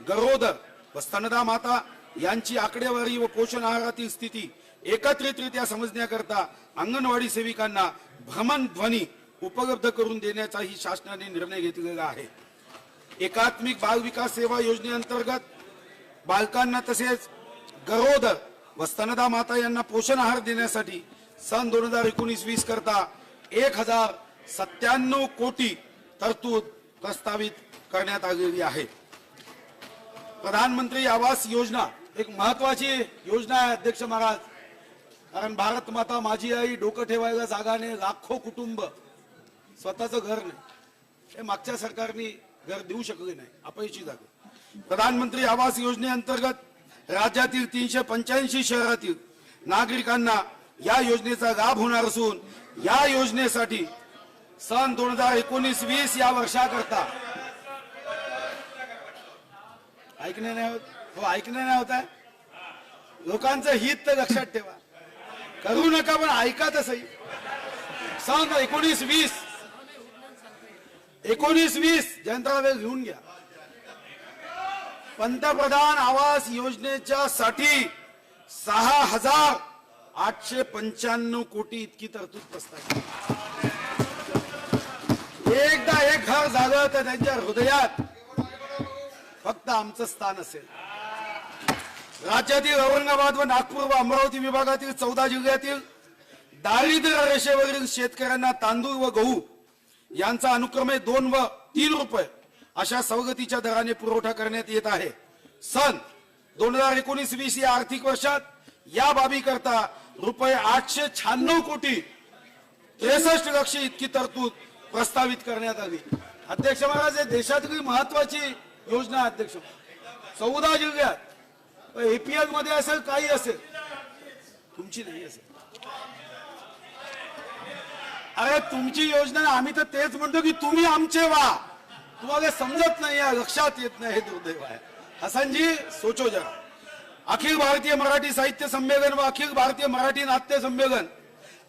गरोदर व स्तनदा माता यांची आकडेवारी व पोषण आहारातील स्थिती एकत्रितरित्या समजण्याकरता अंगणवाडी सेविकांना भ्रमणध्वनी उपलब्ध करून देण्याचाही शासनाने निर्णय घेतलेला आहे। एकात्मिक बाल विकास सेवा योजनेअंतर्गत बालकांना तसेच गरोदर व स्तनदा माता यांना पोषण आहार देण्यासाठी सन 2019-20 करता 1,097 कोटी तरतूद प्रस्तावित करण्यात आलेली आहे। प्रधानमंत्री आवास योजना एक महत्वाची योजना आहे अध्यक्ष महाराज, कारण भारत माता माझी आई डोकं ठेवायला जागा नाही, लाखो कुटुंब स्वतःचं घर नाही, हे मागच्या सरकारने घर देऊ शकले नाही, अपयशी झाले। प्रधानमंत्री आवास योजनेअंतर्गत राज्यातील 385 शहरातील नागरिकांना या योजनेचा लाभ होणार असून या योजनेसाठी सन 2019-20 या वर्षाकरता ऐकणे नाही होत, हो ऐकणे नाही होत आहे, लोकांचं हित तर लक्षात ठेवा, करू नका पण ऐका तर सही। सन 19-20 जयंतराव घेऊन घ्या। पंतप्रधान आवास योजनेच्या साठी 6,895 कोटी इतकी तरतूद प्रस्तावित। एकदा एक घर झालं तर त्यांच्या हृदयात फक्त आमचं स्थान असेल। राज्यातील औरंगाबाद व नागपूर व अमरावती विभागातील 14 जिल्ह्यातील दारिद्र्य रेषेवरील शेतकऱ्यांना तांदूळ व गहू यांचा अनुक्रमे 2 व 3 रुपये अशा सवलतीच्या दराने पुरवठा करण्यात येत आहे। सन 2019-20 या आर्थिक वर्षात या बाबी करता रुपये 896 कोटी 63 लक्ष इतकी तरतूद प्रस्तावित करण्यात आली। अध्यक्ष महाराज, देशातली महत्वाची योजना अध्यक्ष, 14 जिल्ह्यात एपीएल मध्ये असेल, काही असेल, तुमची नाही असेल। अरे तुमची योजना, आम्ही तर तेच म्हणतो की तुम्ही आमचे व्हा, तुम्हाला समजत नाही, लक्षात येत नाही, हे दुर्दैव आहे। हसनजी सोचो जरा। अखिल भारतीय मराठी साहित्य संमेलन व अखिल भारतीय मराठी नाट्य संमेलन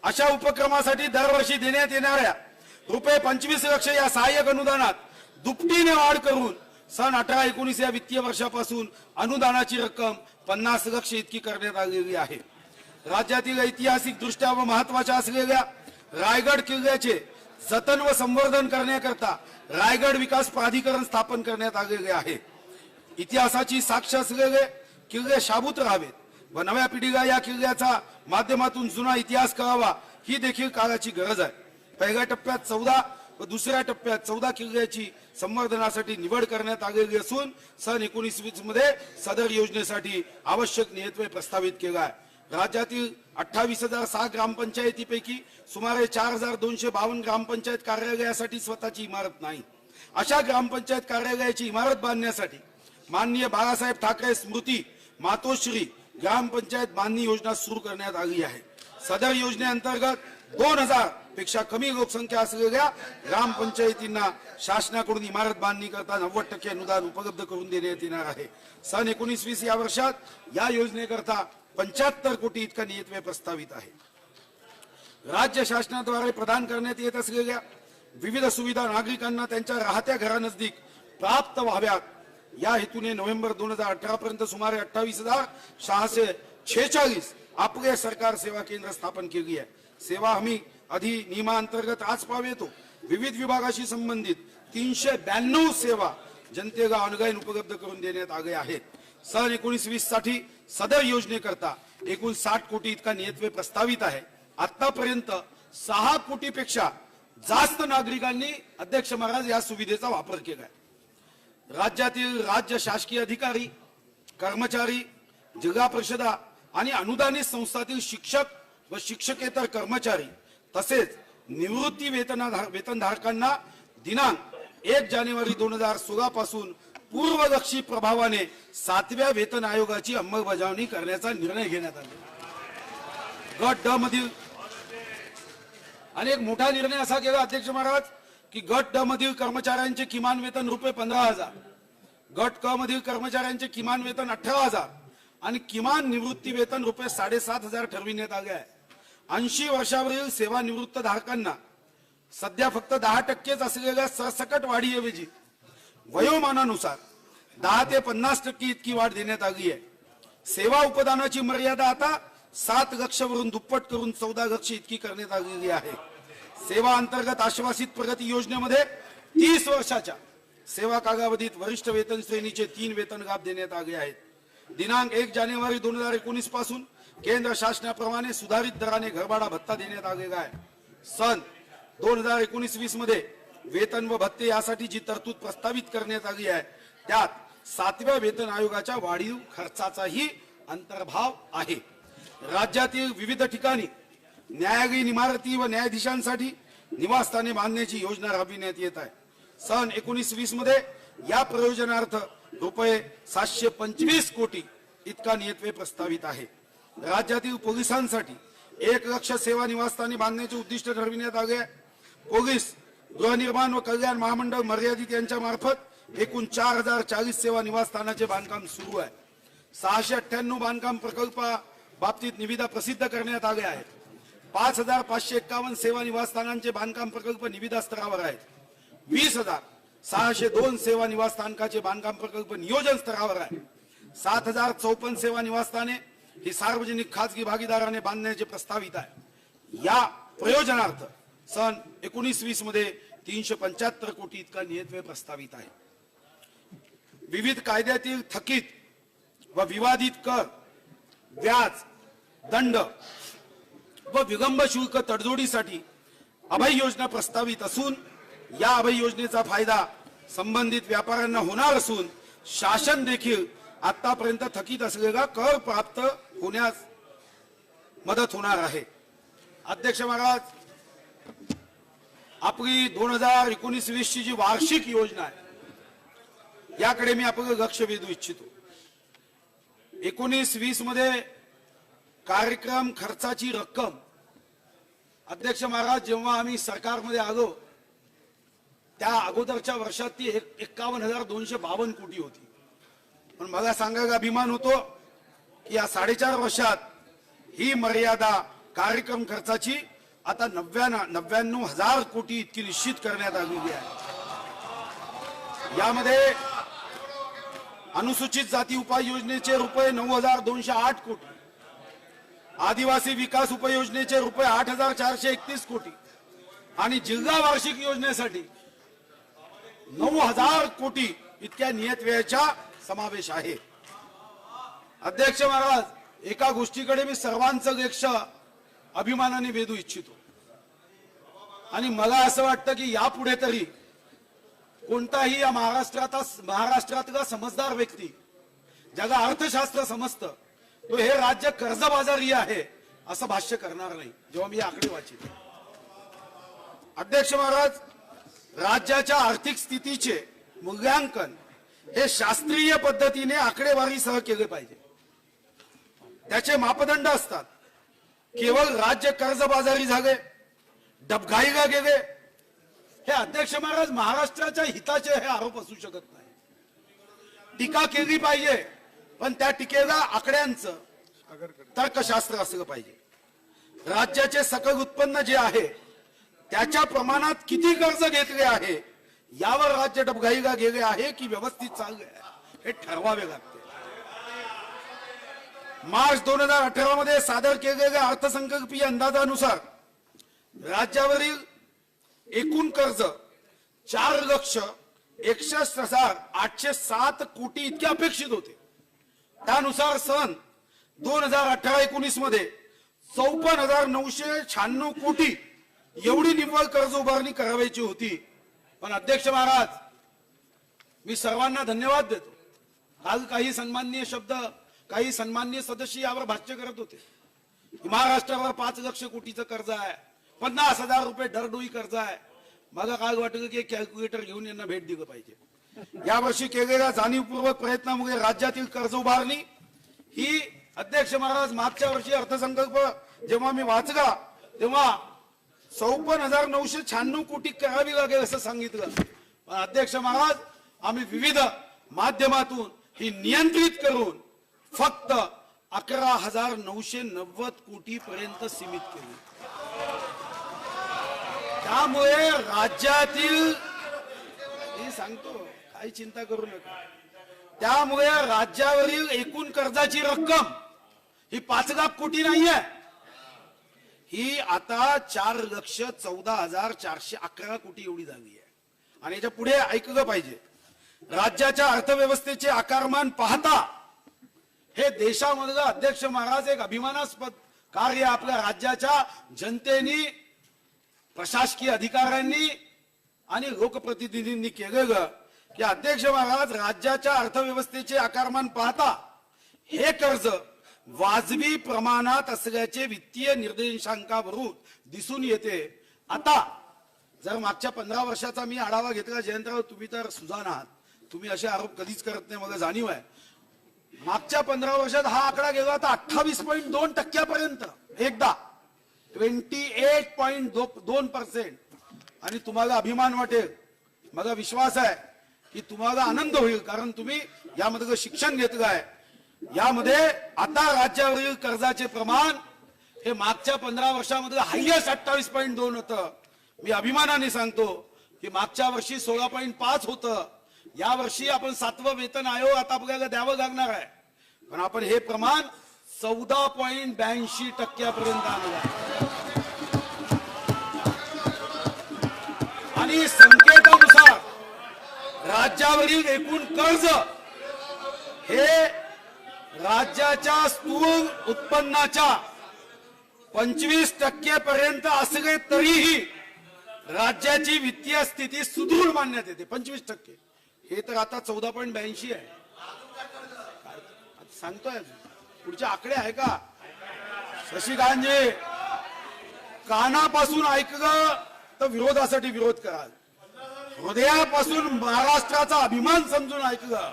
अशा उपक्रमासाठी दरवर्षी देण्यात येणाऱ्या रुपये 25 लक्ष या सहाय्यक अनुदानात दुपटीने वाढ करून सन 18-19 या वित्तीय वर्षापासून अनुदानाची रक्कम 50 लक्ष इतकी करण्यात आलेली आहे। राज्यातील ऐतिहासिक दृष्ट्या व महत्वाच्या असलेल्या रायगड किल्ल्याचे जतन व संवर्धन करण्याकरता रायगड विकास प्राधिकरण स्थापन करण्यात आलेले आहे। इतिहासाची साक्ष असलेले किल्ले शाबूत राहावेत व नव्या पिढीला या किल्ल्याच्या माध्यमातून जुना इतिहास कळावा, ही देखील काळाची गरज आहे। पहिल्या टप्प्यात 14 व दुसऱ्या टप्प्यात 14 किल्ल्याची संवर्धनासाठी निवड करण्यात आलेली असून सन 19-20 मध्ये सदर योजनेसाठी आवश्यक नियतव्यय प्रस्तावित केला आहे। राज्यातील 28,006 ग्रामपंचायतीपैकी सुमारे 4,252 ग्रामपंचायत कार्यालयासाठी स्वतःची इमारत नाही। अशा ग्रामपंचायत कार्यालयाची इमारत बांधण्यासाठी माननीय बाळासाहेब ठाकरे स्मृती मातोश्री ग्रामपंचायत बांधणी योजना सुरू करण्यात आली आहे। सदर योजनेअंतर्गत पेक्षा कमी लोकसंख्या असलेल्या ग्रामपंचायतींना शासनाकडून इमारत बांधणी करता 90% अनुदान उपलब्ध करून देण्यात येणार आहे. सन 19-20 या वर्षात या योजनेकरता 75 कोटी इतका नियतव्यय प्रस्तावित आहे. राज्य शासनाद्वारे प्रदान करण्यात येत असलेल्या विविध सुविधा नागरिकांना त्यांच्या राहत्या घरानजदीक प्राप्त व्हाव्यात या हेतूने नोव्हेंबर 2018 पर्यंत सुमारे 28,646 आपले सरकार सेवा केंद्र स्थापन केली आहे. सेवा हमी अधिनियमांतर्गत आज येतो विविध विभागाशी संबंधित 392 सेवा जनतेला ऑनलाईन उपलब्ध करून देण्यात आले आहेत. सन 19-20 साठी सदर योजनेकरता एकूण 60 कोटी इतका नियतव्यय प्रस्तावित आहे. आतापर्यंत 6 कोटीपेक्षा जास्त नागरिकांनी अध्यक्ष महाराज या सुविधेचा वापर केलाय. राज्यातील राज्य शासकीय अधिकारी, कर्मचारी, जिल्हा परिषदा आणि अनुदानित संस्थातील शिक्षक व शिक्षकेतर कर्मचारी तसेच निवृत्ती वेतनधारकांना दिनांक 1 जानेवारी 2016 पासून पूर्वलक्षी प्रभावाने 7व्या वेतन आयोगाची अंमलबजावणी करण्याचा निर्णय घेण्यात आला. गट ड मधील आणि एक मोठा निर्णय असा केला अध्यक्ष महाराज की गट ड मधील कर्मचाऱ्यांचे किमान वेतन रुपये 15,000, गट क मधील कर्मचाऱ्यांचे किमान वेतन 18,000 आणि किमान निवृत्ती वेतन रुपये 7,500 ठरविण्यात आले आहे. 80 वर्षावरील सेवानिवृत्त धारकांना सध्या फक्त 10% असलेल्या सरसकट वाढीऐवजी वयोमानानुसार 10 ते 50% इतकी वाढ देण्यात आली आहे. सेवा उपदानाची मर्यादा आता 7 लक्ष वरून दुप्पट करून 14 लक्ष इतकी करण्यात आलेली आहे. सेवा अंतर्गत आश्वासित प्रगती योजनेमध्ये 30 वर्षाच्या सेवा कालावधीत वरिष्ठ वेतन श्रेणीचे 3 वेतन लाभ देण्यात आले आहेत. दिनांक 1 जानेवारी 2019 पासून केंद्र शासनाप्रमाणे सुधारित दराने घरभाडा भत्ता देण्यात आलेला आहे. सन 2019-20 मध्ये वेतन व भत्ते यासाठी जी तरतूद प्रस्तावित करण्यात आली आहे त्यात 7व्या वेतन आयोगाच्या वाढीव खर्चाचाही अंतर्भाव आहे. राज्यातील विविध ठिकाणी न्यायालयीन इमारती व न्यायाधीशांसाठी निवासस्थाने बांधण्याची योजना राबविण्यात येत आहे. सन 19-20 मध्ये या प्रयोजनार्थ रुपये 725 कोटी इतका नियतव्यय प्रस्तावित आहे. राज्यातील पोलिसांसाठी 1 लक्ष सेवा निवासस्थाने बांधण्याचे उद्दिष्ट ठरविण्यात आले आहे. पोलीस गृहनिर्माण व कल्याण महामंडळ मर्यादित यांच्या मार्फत एकूण 4,040 सेवा निवासस्थानाचे बांधकाम सुरू आहे. 698 बांधकाम प्रकल्प बाबतीत निविदा प्रसिद्ध करण्यात आले आहेत. 5,551 सेवा निवासस्थानांचे बांधकाम प्रकल्प निविदा स्तरावर आहेत. 20,602 सेवा निवासस्थानकाचे बांधकाम प्रकल्प नियोजन स्तरावर आहे. 7,054 सेवा निवासस्थाने ही सार्वजनिक खासगी भागीदाराने बांधण्याचे प्रस्तावित आहे. या प्रयोजनार्थ सन 19-20 मध्ये 375 कोटी इतका नियतव्यय प्रस्तावित आहे. विविध कायद्यातील थकीत व विवादित कर, व्याज, दंड व विलंब शुल्क तडजोडीसाठी अभय योजना प्रस्तावित असून या अभय योजनेचा फायदा संबंधित व्यापाऱ्यांना होणार असून शासन देखील आतापर्यंत थकीत असलेला कर प्राप्त होण्यास मदत होणार आहे. अध्यक्ष महाराज, आपली 2019-20 ची जी वार्षिक योजना आहे याकडे मी आपलं लक्ष वेधू इच्छितो. 19-20 मध्ये कार्यक्रम खर्चाची रक्कम अध्यक्ष महाराज जेव्हा आम्ही सरकारमध्ये आलो त्या अगोदरच्या वर्षात ती 51,252 कोटी होती. पण मला सांगायला अभिमान होतो की या 4.5 वर्षात ही मर्यादा कार्यक्रम खर्चाची आता 99,000 कोटी इतकी निश्चित करण्यात आलेली आहे. यामध्ये अनुसूचित जाती उपाय योजनेचे रुपये 9,208 कोटी, आदिवासी विकास उपयोजनेचे रुपये 8,431 कोटी आणि जिल्हा वार्षिक योजनेसाठी 9,000 कोटी इतक्या नियतव्ययाचा समावेश आहे. अध्यक्ष महाराज, एका गोष्टीकडे मी सर्वांचं लक्ष अभिमानाने वेधू इच्छितो आणि मला असं वाटतं की यापुढे तरी कोणताही या महाराष्ट्रातला समजदार व्यक्ती ज्याला अर्थशास्त्र समजतं तो हे राज्य कर्जबाजारी आहे असं भाष्य करणार नाही जेव्हा मी आकडे वाचितो. अध्यक्ष महाराज, राज्याच्या आर्थिक स्थितीचे मूल्यांकन हे शास्त्रीय पद्धतीने आकडेवारीसह केले पाहिजे. त्याचे मापदंड असतात. केवळ राज्य कर्जबाजारी झाले डबघाईला गेले, हे अध्यक्ष महाराज महाराष्ट्राच्या हिताचे हे आरोप असू शकत नाही. टीका केली पाहिजे, पण त्या टीकेला आकड्यांचं तर्कशास्त्र असलं पाहिजे. राज्याचे सकल उत्पन्न जे आहे त्याच्या प्रमाणात किती कर्ज घेतले आहे यावर राज्य डबघाईला गेले आहे की व्यवस्थित चालले आहे हे ठरवावे लागते. मार्च 2018 मध्ये सादर केलेल्या अर्थसंकल्पीय अंदाजानुसार राज्यावरील एकूण कर्ज 4,61,807 कोटी इतके अपेक्षित होते. त्यानुसार सन 2018-19 मध्ये 54,996 कोटी एवढी निव्वळ कर्ज उभारणी करावायची होती. पण अध्यक्ष महाराज, मी सर्वांना धन्यवाद देतो. आज काही सन्माननीय सदस्य यावर भाष्य करत होते. महाराष्ट्रावर 5 लाख कोटीचं कर्ज आहे, 50,000 रुपये दरडोई कर्ज आहे. मला काय वाटलं की कॅल्क्युलेटर घेऊन यांना भेट दिलं पाहिजे. यावर्षी केलेल्या जाणीवपूर्वक प्रयत्नामुळे राज्यातील कर्ज उभारणी ही अध्यक्ष महाराज मागच्या वर्षी अर्थसंकल्प जेव्हा मी वाचला तेव्हा 54,996 कोटी करावी लागेल असं सांगितलं. पण अध्यक्ष महाराज, आम्ही विविध माध्यमातून ही नियंत्रित करून फक्त 11,990 कोटी पर्यंत सीमित केली. त्यामुळे राज्यातील, मी सांगतो काही चिंता करू नका, त्यामुळे राज्यावरील एकूण कर्जाची रक्कम ही 5 लाख कोटी नाहीये, ही आता 4,14,411 कोटी एवढी झाली आहे. आणि याच्या पुढे ऐकलं पाहिजे, राज्याच्या अर्थव्यवस्थेचे आकारमान पाहता हे देशामधलं अध्यक्ष महाराज एक अभिमानास्पद कार्य आपल्या राज्याच्या जनतेने, प्रशासकीय अधिकाऱ्यांनी आणि लोकप्रतिनिधींनी केलेलं की अध्यक्ष महाराज राज्याच्या अर्थव्यवस्थेचे आकारमान पाहता हे कर्ज वाजवी प्रमाणात असल्याचे वित्तीय निर्देशांकावरून दिसून येते. आता जर मागच्या 15 वर्षाचा मी आढावा घेतला, जयंतराव तुम्ही तर सुजाण आहात, तुम्ही असे आरोप कधीच करत नाही, मला जाणीव आहे. मागच्या 15 वर्षात हा आकडा गेला आता 28.2% एकदा 28.2%. आणि तुम्हाला अभिमान वाटेल, मला विश्वास आहे की तुम्हाला आनंद होईल, कारण तुम्ही यामध्ये शिक्षण घेतलं आहे. यामध्ये आता राज्यावरील कर्जाचे प्रमाण हे मागच्या 15 वर्षामध्ये हायएस्ट 28.2 होतं. मी अभिमानाने सांगतो की मागच्या वर्षी 16.5 होतं. या वर्षी आपण 7वं वेतन आयोग आता आपल्याला द्यावं लागणार आहे, पण आपण हे प्रमाण 14.82% पर्यंत आणलं. आणि संकेतानुसार राज्यावरील एकूण कर्ज हे राज्याच्या स्थूल उत्पन्नाच्या 25% पर्यंत असले तरीही राज्याची वित्तीय स्थिती सुदृढ मानण्यात येते. 25%, हे तर आता 14.82 आहे. सांगतोय, पुढचे आकडे आहे का शशिकांतजी? कानापासून ऐकलं तर विरोधासाठी विरोध कराल, हृदयापासून महाराष्ट्राचा अभिमान समजून ऐकलं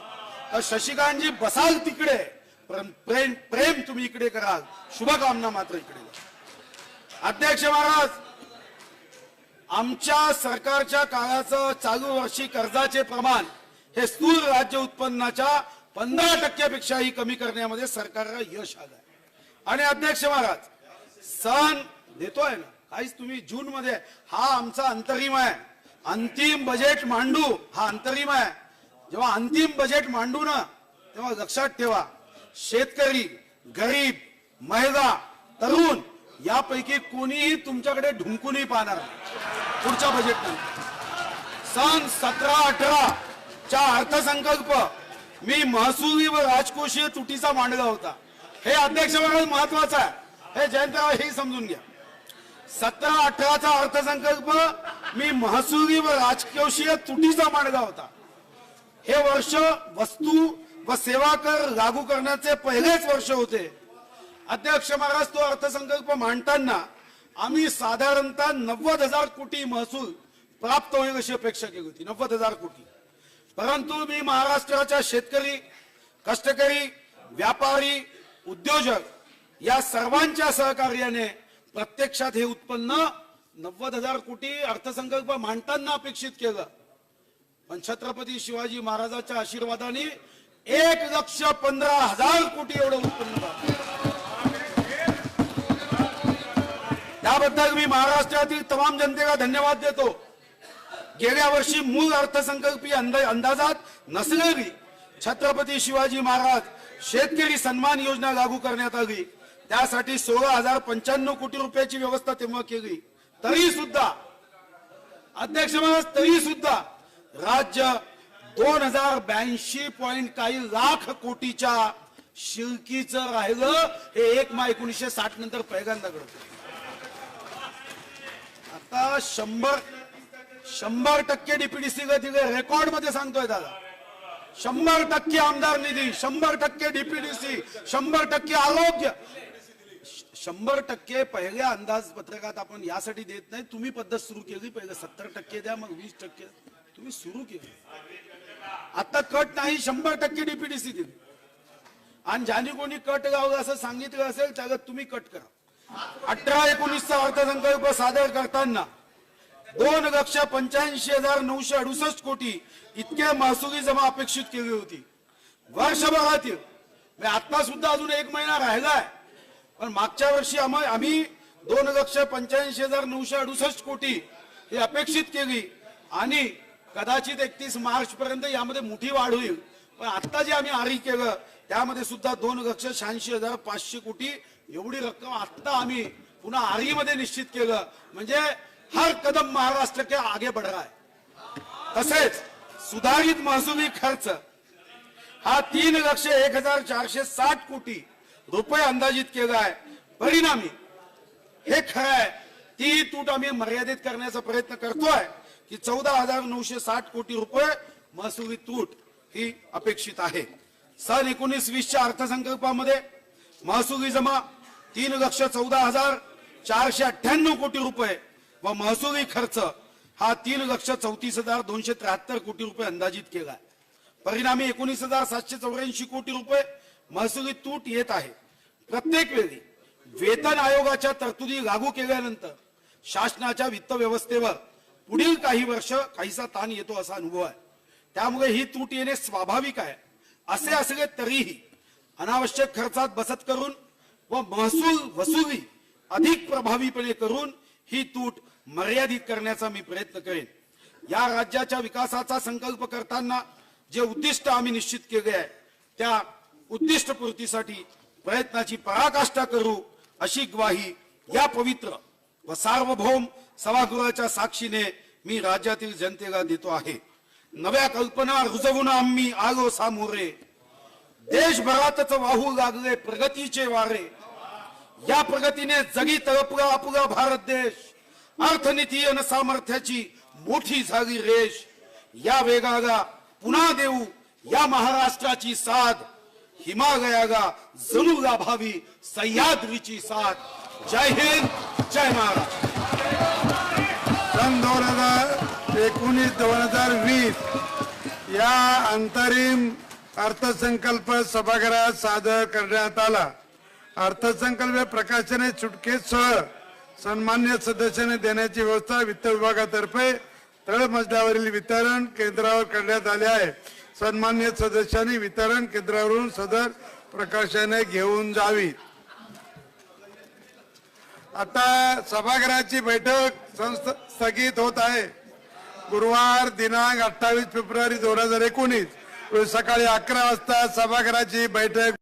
तर शशिकांतजी बसाल तिकडे, प्रेम तुम्ही इकडे कराल, शुभकामना मात्र इकडे. अध्यक्ष महाराज, आमच्या सरकारच्या काळाचं चालू वर्षी कर्जाचे प्रमाण हे स्थूल राज्य उत्पन्नाच्या 15% पेक्षाही कमी करण्यामध्ये सरकारला यश आलं. आणि अध्यक्ष महाराज, सण देतोय ना काहीच, तुम्ही जून मध्ये, हा आमचा अंतरिम आहे, अंतिम बजेट मांडू, हा अंतरिम आहे. जेव्हा अंतिम बजेट मांडू ना तेव्हा लक्षात ठेवा, शेतकरी, गरीब, महिला, तरुण यापैकी कोणीही तुमच्याकडे ढुंकूनही पाहणार नाही पुढच्या बजेटनंतर. सन 17-18 चा अर्थसंकल्प मी महसुली व राजकोषीय तुटीचा मांडला होता. हे अध्यक्ष महाराज महत्वाचं आहे, हे जयंतराव हे समजून घ्या. 17-18 चा अर्थसंकल्प मी महसुली व राजकोषीय तुटीचा मांडला होता. हे वर्ष वस्तू व सेवा कर लागू करण्याचे पहिलेच वर्ष होते. अध्यक्ष महाराज, तो अर्थसंकल्प मांडताना आम्ही साधारणतः 90,000 कोटी महसूल प्राप्त होईल अशी अपेक्षा केली होती, 90,000 कोटी. परंतु मी महाराष्ट्राच्या शेतकरी, कष्टकरी, व्यापारी, उद्योजक या सर्वांच्या सहकार्याने प्रत्यक्षात हे उत्पन्न 90,000 कोटी अर्थसंकल्प मांडताना अपेक्षित केलं, पण छत्रपती शिवाजी महाराजांच्या आशीर्वादाने 1,15,000 कोटी एवढं उत्पन्न झालं. त्याबद्दल मी महाराष्ट्रातील तमाम जनतेला धन्यवाद देतो. गेल्या वर्षी मूळ अर्थसंकल्पीय अंदाजात नसलेली छत्रपती शिवाजी महाराज शेतकरी सन्मान योजना लागू करण्यात आली. त्यासाठी 16,095 कोटी रुपयाची व्यवस्था तेव्हा केली. तरी सुद्धा अध्यक्ष महाराज, तरी सुद्धा राज्य 2082 पॉइंट काही लाख कोटीच्या शिल्कीचं राहिलं. हे 1 मे 1960 नंतर पहिल्यांदा घडलं. आता 100% डीपीडीसी दिले, रेकॉर्ड मध्ये सांगतोय दादा. 100% आमदार निधी, 100% डीपीडीसी, 100% आरोग्य, 100% पहिल्या अंदाजपत्रकात आपण यासाठी देत नाही. तुम्ही पद्धत सुरू केली, पहिले 70% द्या, मग 20% तुम्ही सुरू केली. आता कट नाही, 100% डीपीडीसी दिली. आणि ज्याने कोणी कट गावलं असं सांगितलं असेल त्याला तुम्ही कट करा. 18-19 अर्थसंकल्प सादर करताना 2,85,968 कोटी इतके महसुली जमा अपेक्षित केली होती वर्षभरातील. आता सुद्धा अजून 1 महिना राहिलाय, पण मागच्या वर्षी आम्ही 2,85,968 कोटी ही अपेक्षित केली आणि कदाचित 31 मार्च पर्यंत यामध्ये मोठी वाढ होईल. पण आता जे आम्ही आरी केलं त्यामध्ये सुद्धा 2,86,500 कोटी एवढी रक्कम आता आम्ही पुन्हा आरीमध्ये निश्चित केलं. म्हणजे हर कदम महाराष्ट्र के आगे बढ़ रहा है. तसेच सुधारित महसुली खर्च हा 3,01,460 कोटी रुपये अंदाजित केला आहे. परिणामी हे खरं आहे, ती तूट आम्ही मर्यादित करण्याचा प्रयत्न करतोय की 14,960 कोटी रुपये महसुली तूट ही अपेक्षित आहे. सन 19-20च्या अर्थसंकल्पामध्ये महसुली जमा 3,14,498 कोटी रुपये व महसुली खर्च हा 3,34,273 कोटी रुपये अंदाजित केला. परिणामी 19,784 कोटी रुपये महसुली तूट येत आहे. प्रत्येक वेळी वेतन आयोगाच्या तरतुदी लागू केल्यानंतर शासनाच्या वित्त व्यवस्थेवर पुढील काही वर्ष काहीसा ताण येतो असा अनुभव आहे. त्यामुळे ही तूट येणे स्वाभाविक आहे. असे असले तरीही अनावश्यक खर्चात बचत करून व महसूल वसुली अधिक प्रभावीपणे करून ही तूट मर्यादित करण्याचा मी प्रयत्न करेन. या राज्याच्या विकासाचा संकल्प करताना जे उद्दिष्ट आम्ही निश्चित केले आहे त्या उद्दिष्ट पूर्तीसाठी प्रयत्नाची पराकाष्ठा करू अशी ग्वाही या पवित्र व सार्वभौम सभागृहाच्या साक्षीने मी राज्यातील जनतेला देतो आहे. नव्या कल्पना रुजवून आम्ही आलो सामोरे, देशभरातच वाहू लागले प्रगतीचे वारे. या प्रगतीने जगी तळपला आपला भारत देश. अर्थनीती आणि सामर्थ्याची मोठी झाली रेष. या वेगाला पुन्हा देऊ या महाराष्ट्राची साथ. हिमालयाला जणू लाभावी सह्याद्रीची साथ. जय हिंद, जय महाराष्ट्र. सन 2019-2020 या अंतरिम अर्थसंकल्प सभागृहात सादर करण्यात आला. अर्थसंकल्प प्रकाशने सुटकेसह सन्मान्य सदस्यांना देण्याची व्यवस्था वित्त विभागातर्फे तळमजल्यावरील वितरण केंद्रावर करण्यात आले आहे. सन्मान्य सदस्यांनी वितरण केंद्रावरून सदर प्रकाशने घेऊन जावी. आता सभागृहाची बैठक स्थगित होत आहे. गुरुवार दिनांक 28 फेब्रुवारी 2019 रोज सकाळी 11 वाजता सभागृहाची बैठक